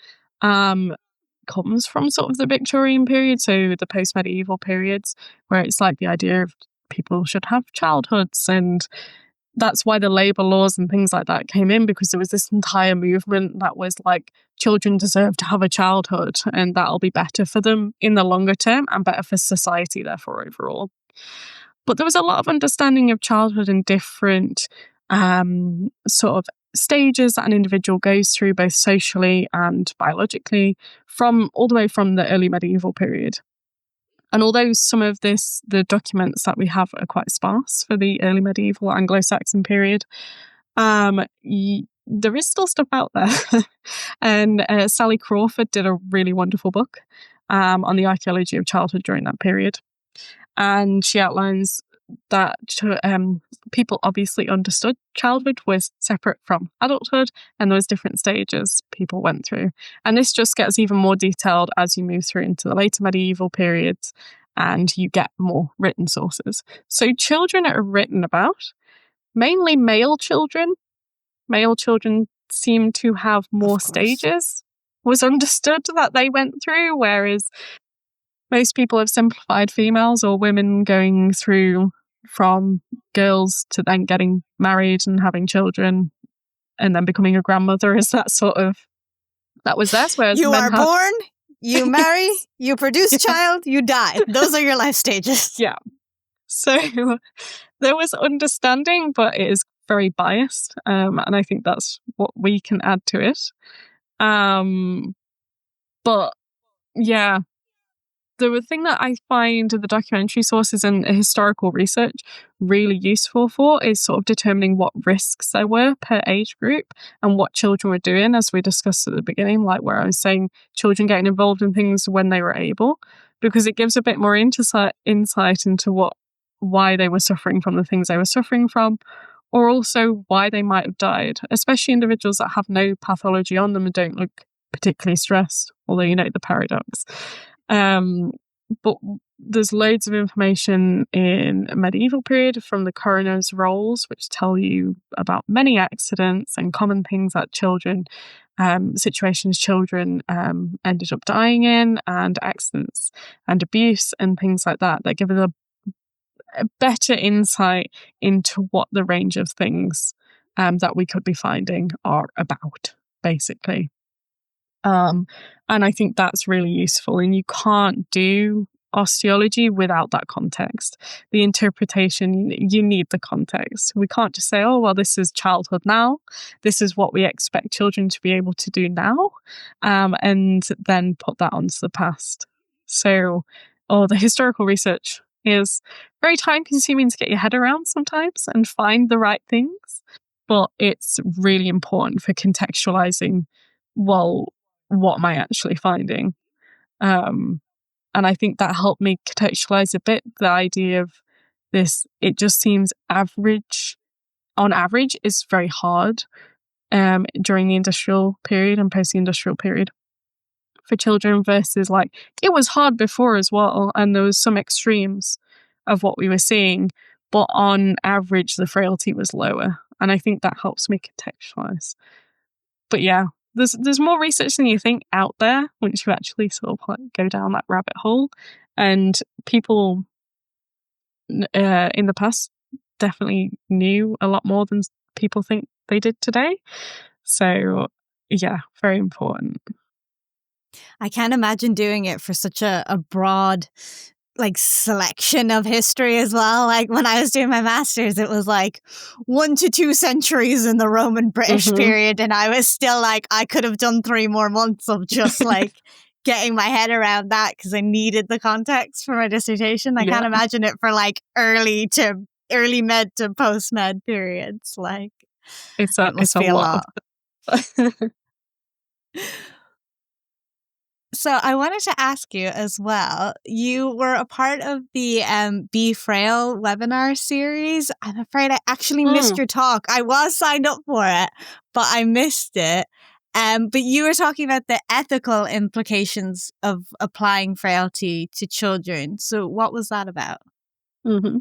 comes from sort of the Victorian period, so the post-medieval periods, where it's like the idea of people should have childhoods, and that's why the labour laws and things like that came in, because there was this entire movement that was like, children deserve to have a childhood, and that'll be better for them in the longer term and better for society, therefore, overall. But there was a lot of understanding of childhood in different sort of stages that an individual goes through, both socially and biologically, from all the way from the early medieval period. And although some of the documents that we have are quite sparse for the early medieval Anglo-Saxon period, there is still stuff out there. And Sally Crawford did a really wonderful book on the archaeology of childhood during that period. And she outlines that people obviously understood childhood was separate from adulthood, and those different stages people went through. And this just gets even more detailed as you move through into the later medieval periods and you get more written sources. So children are written about, mainly male children. Male children seem to have more stages, was understood that they went through, whereas most people have simplified females or women going through from girls to then getting married and having children and then becoming a grandmother is that was theirs, whereas you men are born, you marry, you produce a child, you die. Those are your life stages. Yeah. So there was understanding, but it is very biased, and I think that's what we can add to it. But yeah, the thing that I find the documentary sources and historical research really useful for is sort of determining what risks there were per age group and what children were doing, as we discussed at the beginning, like where I was saying children getting involved in things when they were able, because it gives a bit more insight into why they were suffering from the things they were suffering from, or also why they might have died, especially individuals that have no pathology on them and don't look particularly stressed, although the paradox. But there's loads of information in medieval period from the coroner's rolls, which tell you about many accidents and common things that situations children ended up dying in, and accidents and abuse and things like that give us a better insight into what the range of things that we could be finding are about, basically. And I think that's really useful. And you can't do osteology without that context. The interpretation, you need the context. We can't just say, oh, well, this is childhood now. This is what we expect children to be able to do now. And then put that onto the past. So, the historical research is very time consuming to get your head around sometimes and find the right things. But it's really important for contextualizing, well, what am I actually finding? And I think that helped me contextualize a bit the idea of this. It just seems on average, is very hard during the industrial period and post-industrial period for children, versus like it was hard before as well. And there was some extremes of what we were seeing, but on average, the frailty was lower. And I think that helps me contextualize. But yeah, there's more research than you think out there once you actually sort of like go down that rabbit hole. And people in the past definitely knew a lot more than people think they did today. So yeah, very important. I can't imagine doing it for such a broad selection of history as well. Like when I was doing my master's, it was like 1 to 2 centuries in the Roman British period, and I was still like, I could have done 3 more months of just like getting my head around that because I needed the context for my dissertation. I can't imagine it for like early med to post med periods. Like it must be a lot. So I wanted to ask you as well, you were a part of the Be Frail webinar series. I'm afraid I actually missed your talk. I was signed up for it, but I missed it. But you were talking about the ethical implications of applying frailty to children. So what was that about? Mm-hmm.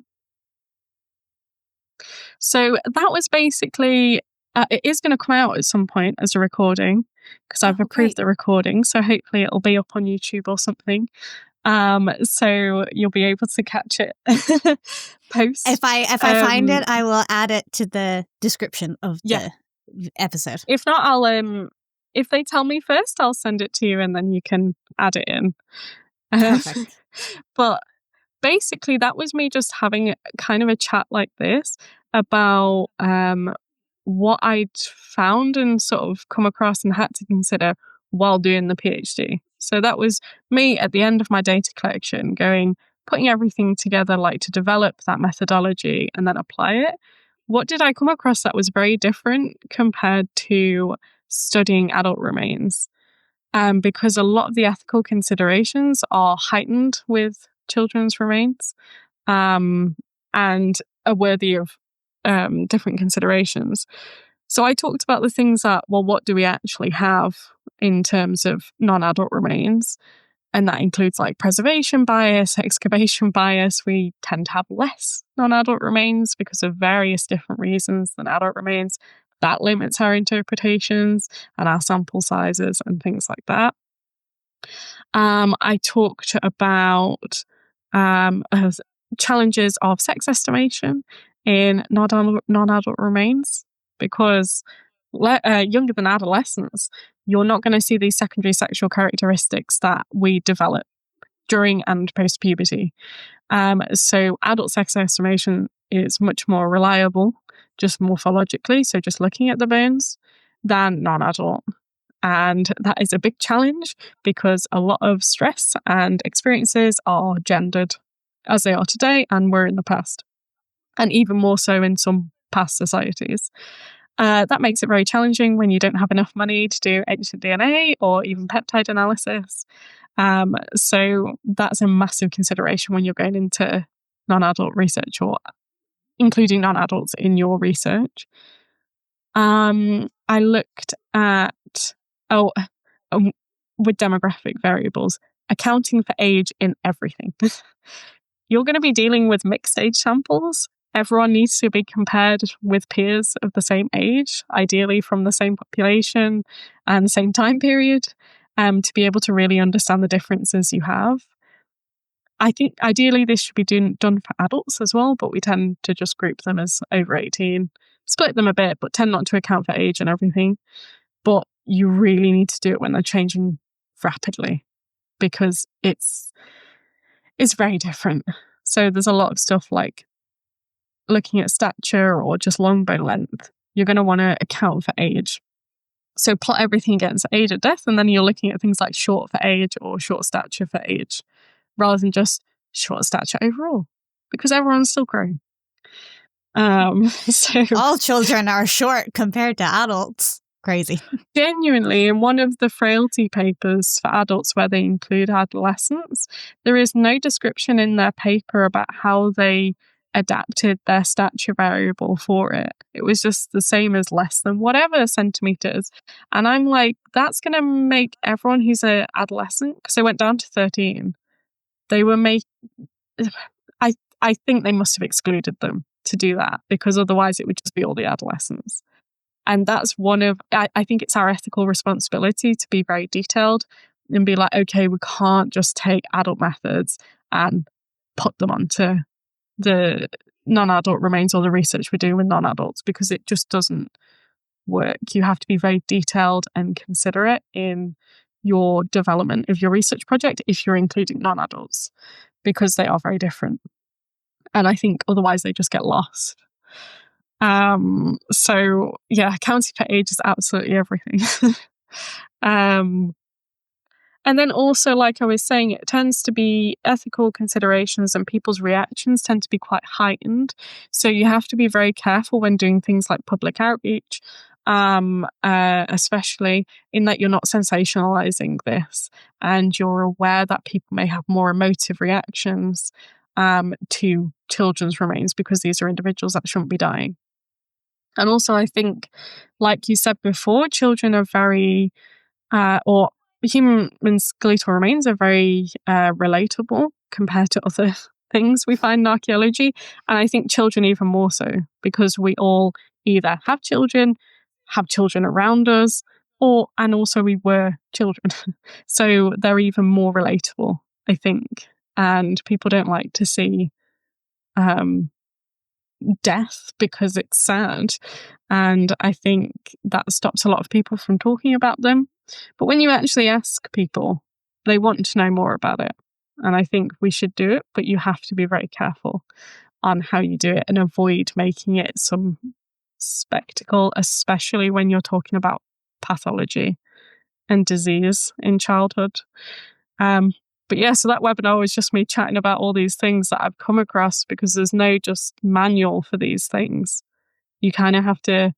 So that was basically, it is going to come out at some point as a recording, because I've approved the recording. So hopefully it'll be up on YouTube or something. So you'll be able to catch it post. If I find it, I will add it to the description of the episode. If not, I'll if they tell me first, I'll send it to you and then you can add it in. Perfect. But basically, that was me just having kind of a chat like this about what I'd found and sort of come across and had to consider while doing the PhD. So that was me at the end of my data collection putting everything together, like to develop that methodology and then apply it. What did I come across that was very different compared to studying adult remains? Because a lot of the ethical considerations are heightened with children's remains and are worthy of different considerations. So I talked about the things that, well, what do we actually have in terms of non-adult remains? And that includes like preservation bias, excavation bias. We tend to have less non-adult remains because of various different reasons than adult remains. That limits our interpretations and our sample sizes and things like that. I talked about challenges of sex estimation in non-adult remains, because younger than adolescents, you're not going to see these secondary sexual characteristics that we develop during and post-puberty. So adult sex estimation is much more reliable, just morphologically, so just looking at the bones, than non-adult. And that is a big challenge because a lot of stress and experiences are gendered, as they are today and were in the past, and even more so in some past societies. That makes it very challenging when you don't have enough money to do ancient DNA or even peptide analysis. So that's a massive consideration when you're going into non-adult research or including non-adults in your research. I looked at, with demographic variables, accounting for age in everything. You're going to be dealing with mixed age samples. Everyone needs to be compared with peers of the same age, ideally from the same population and the same time period, to be able to really understand the differences you have. I think ideally this should be done for adults as well, but we tend to just group them as over 18, split them a bit, but tend not to account for age and everything. But you really need to do it when they're changing rapidly because it's very different. So there's a lot of stuff like looking at stature or just long bone length. You're going to want to account for age. So plot everything against age at death, and then you're looking at things like short for age or short stature for age, rather than just short stature overall, because everyone's still growing. So all children are short compared to adults. Crazy. Genuinely, in one of the Frailty papers for adults where they include adolescents, there is no description in their paper about how they adapted their stature variable for it. It was just the same as less than whatever centimeters. And I'm like, that's going to make everyone who's an adolescent, because they went down to 13, they were I think they must have excluded them to do that, because otherwise it would just be all the adolescents. And that's one of, I think it's our ethical responsibility to be very detailed and be like, okay, we can't just take adult methods and put them onto the non-adult remains or the research we're doing with non-adults, because it just doesn't work. You have to be very detailed and considerate in your development of your research project if you're including non-adults, because they are very different. And I think otherwise they just get lost. So yeah, accounting for age is absolutely everything. And then also, like I was saying, it tends to be ethical considerations and people's reactions tend to be quite heightened. So you have to be very careful when doing things like public outreach, especially in that you're not sensationalizing this and you're aware that people may have more emotive reactions to children's remains because these are individuals that shouldn't be dying. And also, I think, like you said before, children are very, or human skeletal remains are very relatable compared to other things we find in archaeology. And I think children even more so, because we all either have children around us, and also we were children. So they're even more relatable, I think. And people don't like to see death because it's sad, and I think that stops a lot of people from talking about them. But when you actually ask people, they want to know more about it, and I think we should do it, but you have to be very careful on how you do it and avoid making it some spectacle, especially when you're talking about pathology and disease in childhood. But yeah, so that webinar was just me chatting about all these things that I've come across, because there's no just manual for these things. You kind of have to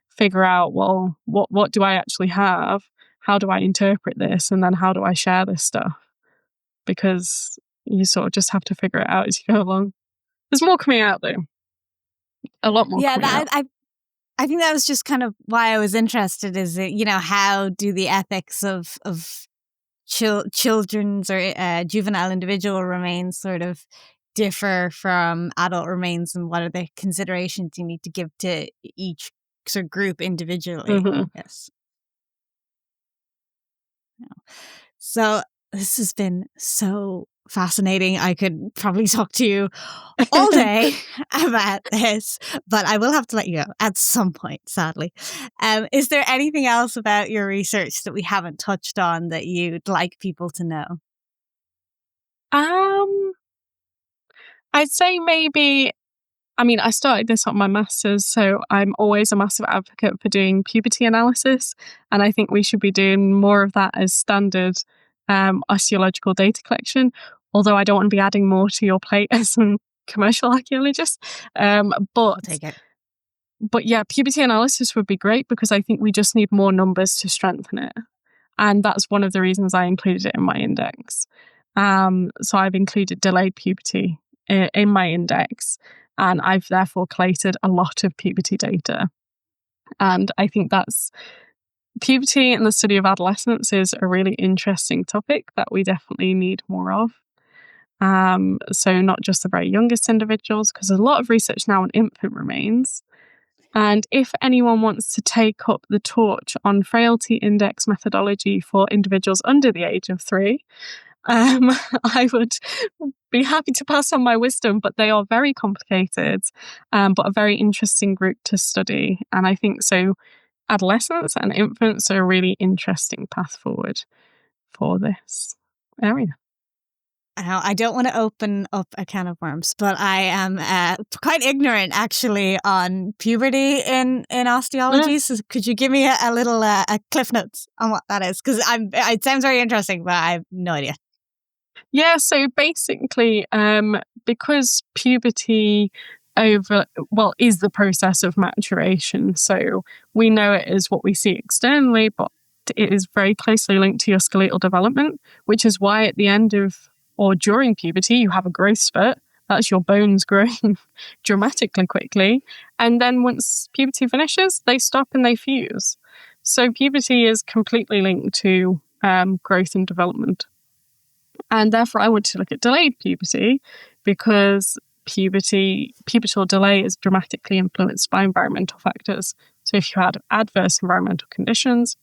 figure out, well, what do I actually have? How do I interpret this? And then how do I share this stuff? Because you sort of just have to figure it out as you go along. There's more coming out though. A lot more coming out. I think that was just kind of why I was interested, is that, how do the ethics of children's or juvenile individual remains sort of differ from adult remains, and what are the considerations you need to give to each sort of group individually? Mm-hmm. Yes. So this has been so fascinating. I could probably talk to you all day about this, but I will have to let you go at some point, sadly. Is there anything else about your research that we haven't touched on that you'd like people to know? I'd say maybe, I mean, I started this on my master's, so I'm always a massive advocate for doing puberty analysis. And I think we should be doing more of that as standard archaeological data collection. Although I don't want to be adding more to your plate as a commercial archaeologist. I'll take it. But yeah, puberty analysis would be great because I think we just need more numbers to strengthen it. And that's one of the reasons I included it in my index. So I've included delayed puberty in my index, and I've therefore collated a lot of puberty data. And I think that's puberty and the study of adolescence is a really interesting topic that we definitely need more of. So not just the very youngest individuals, because there's a lot of research now on infant remains. And if anyone wants to take up the torch on frailty index methodology for individuals under the age of 3, I would be happy to pass on my wisdom, but they are very complicated, but a very interesting group to study. And I think so adolescents and infants are a really interesting path forward for this area. Now, I don't want to open up a can of worms, but I am quite ignorant actually on puberty in osteology. So could you give me a little a cliff notes on what that is? Because it sounds very interesting, but I have no idea. Yeah, so basically, because puberty is the process of maturation. So we know it is what we see externally, but it is very closely linked to your skeletal development, which is why at the end of or during puberty, you have a growth spurt. That's your bones growing dramatically quickly. And then once puberty finishes, they stop and they fuse. So puberty is completely linked to growth and development. And therefore, I want to look at delayed puberty because pubertal delay is dramatically influenced by environmental factors. So if you had adverse environmental conditions,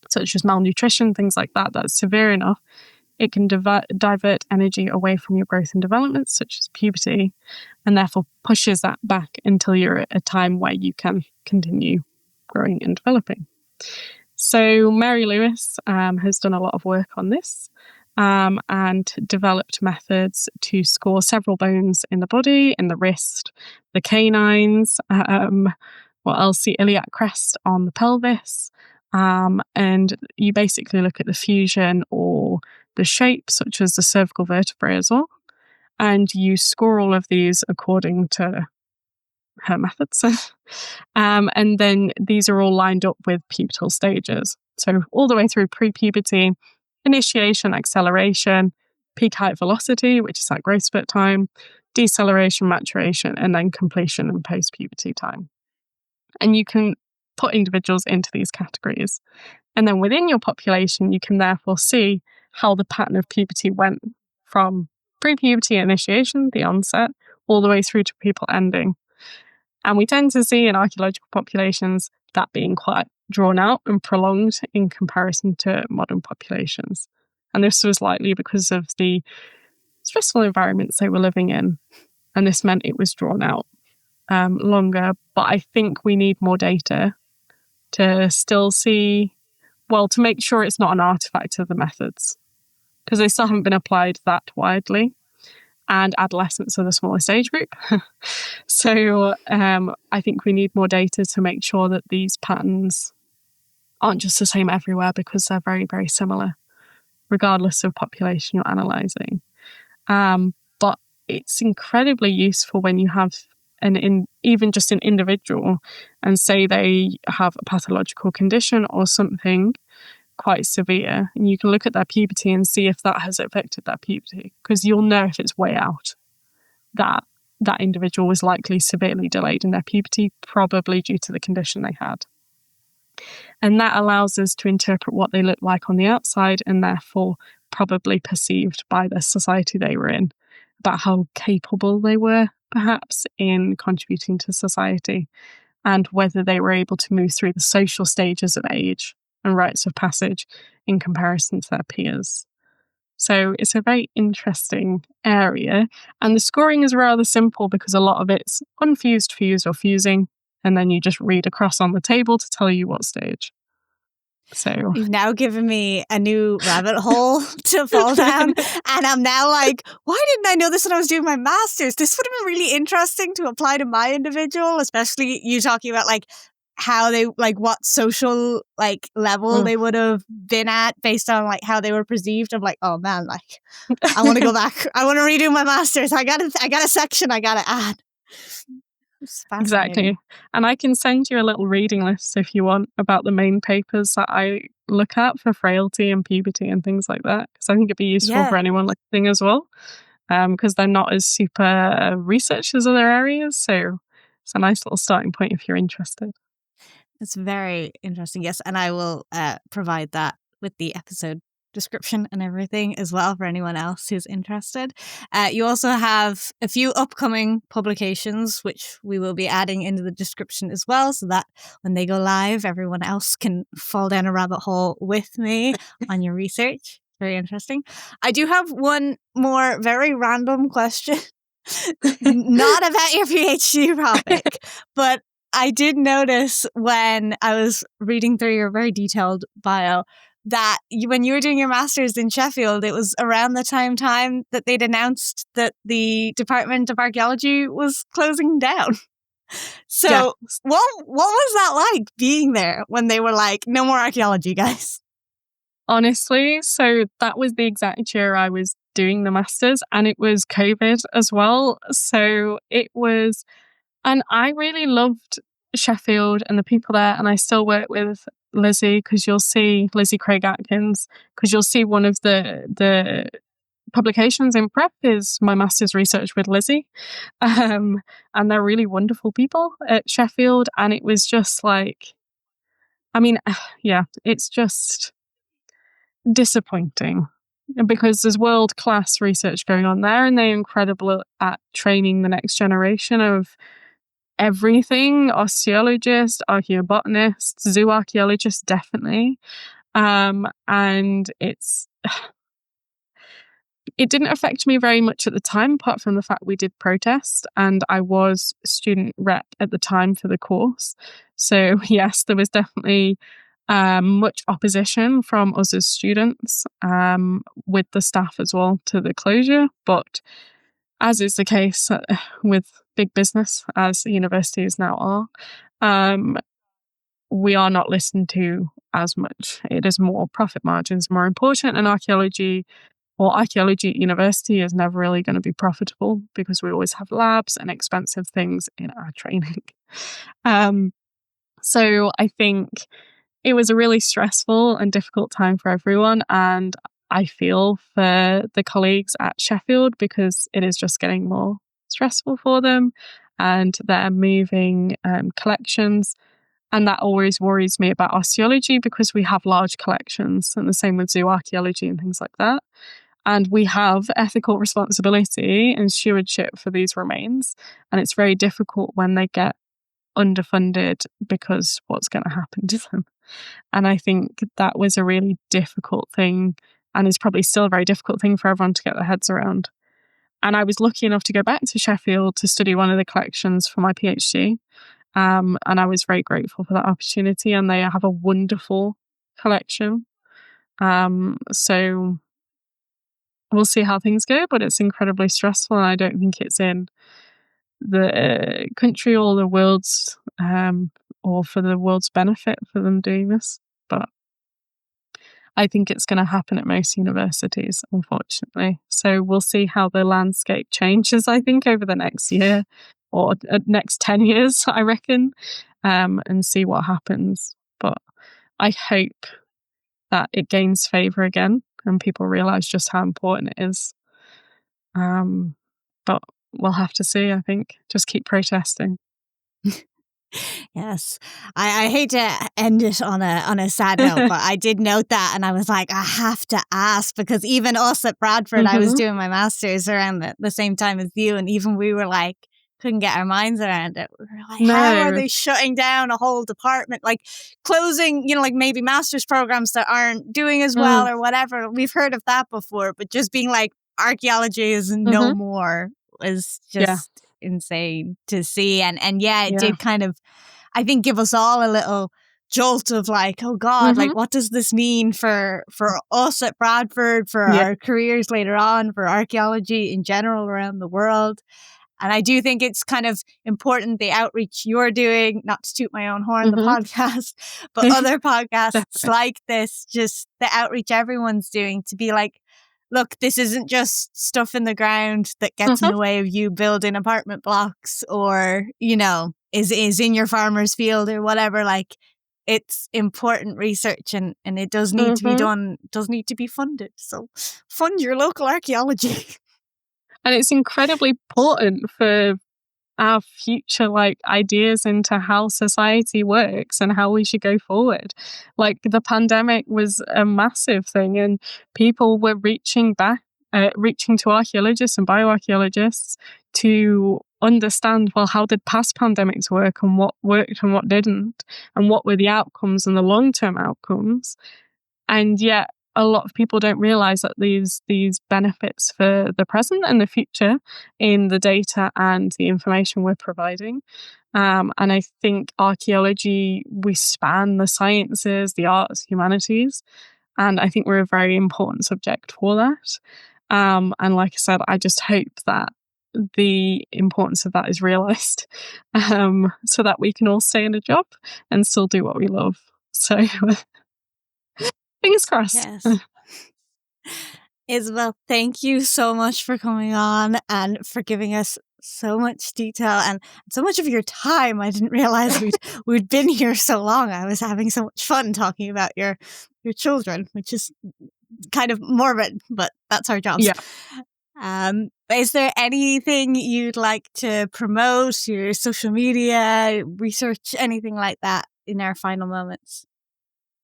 such as malnutrition, things like that, that's severe enough, it can divert energy away from your growth and development, such as puberty, and therefore pushes that back until you're at a time where you can continue growing and developing. So Mary Lewis has done a lot of work on this and developed methods to score several bones in the body, in the wrist, the canines, what else, the iliac crest on the pelvis. And you basically look at the fusion or the shape, such as the cervical vertebrae as well. And you score all of these according to her methods. And then these are all lined up with pubertal stages. So all the way through pre-puberty, initiation, acceleration, peak height velocity, which is that growth spurt time, deceleration, maturation, and then completion and post-puberty time. And you can put individuals into these categories. And then within your population, you can therefore see how the pattern of puberty went from pre-puberty initiation, the onset, all the way through to pupal ending. And we tend to see in archaeological populations that being quite drawn out and prolonged in comparison to modern populations. And this was likely because of the stressful environments they were living in. And this meant it was drawn out longer. But I think we need more data to still see, to make sure it's not an artifact of the methods, because they still haven't been applied that widely. And adolescents are the smallest age group. So I think we need more data to make sure that these patterns aren't just the same everywhere, because they're very, very similar, regardless of population you're analysing. But it's incredibly useful when you have even just an individual and say they have a pathological condition or something quite severe, and you can look at their puberty and see if that has affected their puberty, because you'll know if it's way out that that individual was likely severely delayed in their puberty, probably due to the condition they had. And that allows us to interpret what they look like on the outside, and therefore probably perceived by the society they were in, about how capable they were perhaps in contributing to society, and whether they were able to move through the social stages of age and rites of passage in comparison to their peers. So it's a very interesting area. And the scoring is rather simple because a lot of it's unfused, fused, or fusing. And then you just read across on the table to tell you what stage. So you've now given me a new rabbit hole to fall down. And I'm now like, why didn't I know this when I was doing my master's? This would have been really interesting to apply to my individual, especially you talking about like how they, like what social like level they would have been at based on like how they were perceived. I'm like, oh man, like I want to go back. I want to redo my master's. I got a section I got to add. Exactly. And I can send you a little reading list if you want about the main papers that I look at for frailty and puberty and things like that, because I think it'd be useful for anyone listening as well, because they're not as super researched as other areas. So it's a nice little starting point if you're interested. It's very interesting. Yes. And I will provide that with the episode description and everything as well for anyone else who's interested. You also have a few upcoming publications, which we will be adding into the description as well, so that when they go live, everyone else can fall down a rabbit hole with me on your research. Very interesting. I do have one more very random question, not about your PhD topic, but I did notice when I was reading through your very detailed bio that when you were doing your master's in Sheffield, it was around the time that they'd announced that the Department of Archaeology was closing down. So what was that like being there when they were like, no more archaeology, guys? Honestly, so that was the exact year I was doing the master's, and it was COVID as well. So it was, and I really loved Sheffield and the people there, and I still work with Lizzie, because you'll see Lizzie Craig-Atkins, because you'll see one of the publications in prep is my master's research with Lizzie, and they're really wonderful people at Sheffield. And it was just like, I mean, yeah, it's just disappointing because there's world-class research going on there, and they're incredible at training the next generation of everything: osteologists, archaeobotanists, zooarchaeologists, definitely. And it didn't affect me very much at the time, apart from the fact we did protest, and I was student rep at the time for the course. So yes, there was definitely much opposition from us as students, with the staff as well, to the closure. But as is the case with big business, as universities now are, we are not listened to as much. It is more profit margins more important, and archaeology at university is never really going to be profitable because we always have labs and expensive things in our training. So I think it was a really stressful and difficult time for everyone, and I feel for the colleagues at Sheffield because it is just getting more stressful for them, and they're moving collections. And that always worries me about osteology because we have large collections, and the same with zooarchaeology and things like that. And we have ethical responsibility and stewardship for these remains. And it's very difficult when they get underfunded because what's going to happen to them? And I think that was a really difficult thing, and is probably still a very difficult thing for everyone to get their heads around. And I was lucky enough to go back to Sheffield to study one of the collections for my PhD. And I was very grateful for that opportunity, and they have a wonderful collection. So we'll see how things go, but it's incredibly stressful, and I don't think it's in the country or the world's or for the world's benefit for them doing this. But I think it's going to happen at most universities, unfortunately. So we'll see how the landscape changes, I think, over the next year or next 10 years, I reckon, and see what happens. But I hope that it gains favour again and people realise just how important it is. But we'll have to see, I think. Just keep protesting. Yes. I hate to end it on a sad note, but I did note that, and I was like, I have to ask, because even us at Bradford, I was doing my master's around the same time as you, and even we were like, couldn't get our minds around it. We were like, No. how are they shutting down a whole department? Like closing, like maybe master's programs that aren't doing as well or whatever. We've heard of that before, but just being like, archaeology is no more is just insane to see. And it did kind of, I think, give us all a little jolt of like, oh God, like what does this mean for us at Bradford, for our careers later on, for archaeology in general around the world. And I do think it's kind of important, the outreach you're doing, not to toot my own horn, the podcast, but other podcasts like this, just the outreach everyone's doing to be like, look, this isn't just stuff in the ground that gets in the way of you building apartment blocks or, is in your farmer's field or whatever. Like, it's important research and it does need to be done, does need to be funded. So fund your local archaeology. And it's incredibly important for our future ideas into how society works and how we should go forward. Like the pandemic was a massive thing and people were reaching to archaeologists and bioarchaeologists to understand, well, how did past pandemics work and what worked and what didn't, and what were the outcomes and the long-term outcomes. And yet a lot of people don't realize that these benefits for the present and the future in the data and the information we're providing. And I think archaeology, we span the sciences, the arts, humanities, and I think we're a very important subject for that. And like I said, I just hope that the importance of that is realized, so that we can all stay in a job and still do what we love. So fingers crossed. Yes. Isabel, thank you so much for coming on and for giving us so much detail and so much of your time. I didn't realize we'd been here so long. I was having so much fun talking about your children, which is kind of morbid, but that's our jobs. Yeah. Is there anything you'd like to promote, your social media, research, anything like that in our final moments?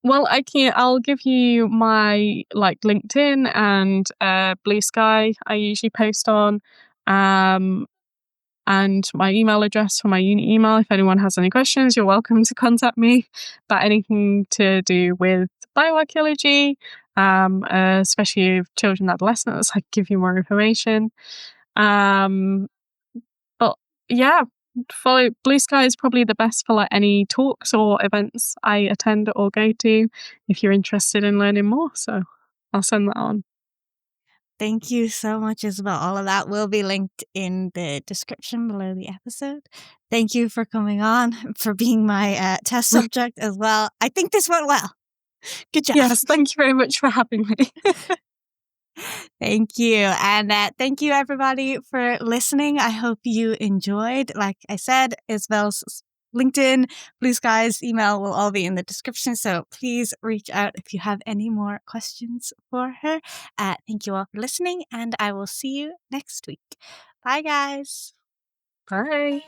Well, I'll give you my LinkedIn and Blue Sky I usually post on, and my email address for my uni email. If anyone has any questions, you're welcome to contact me about anything to do with bioarchaeology, especially of children and adolescents. I can give you more information. But yeah, follow Blue Sky is probably the best for any talks or events I attend or go to if you're interested in learning more. So I'll send that on. Thank you so much, Isabel. All of that will be linked in the description below the episode. Thank you for coming on, for being my test subject as well. I think this went well. Good job. Yes, thank you very much for having me. Thank you. And thank you, everybody, for listening. I hope you enjoyed. Like I said, Isabel's LinkedIn, Blue Sky's email will all be in the description. So please reach out if you have any more questions for her. Thank you all for listening, and I will see you next week. Bye, guys. Bye.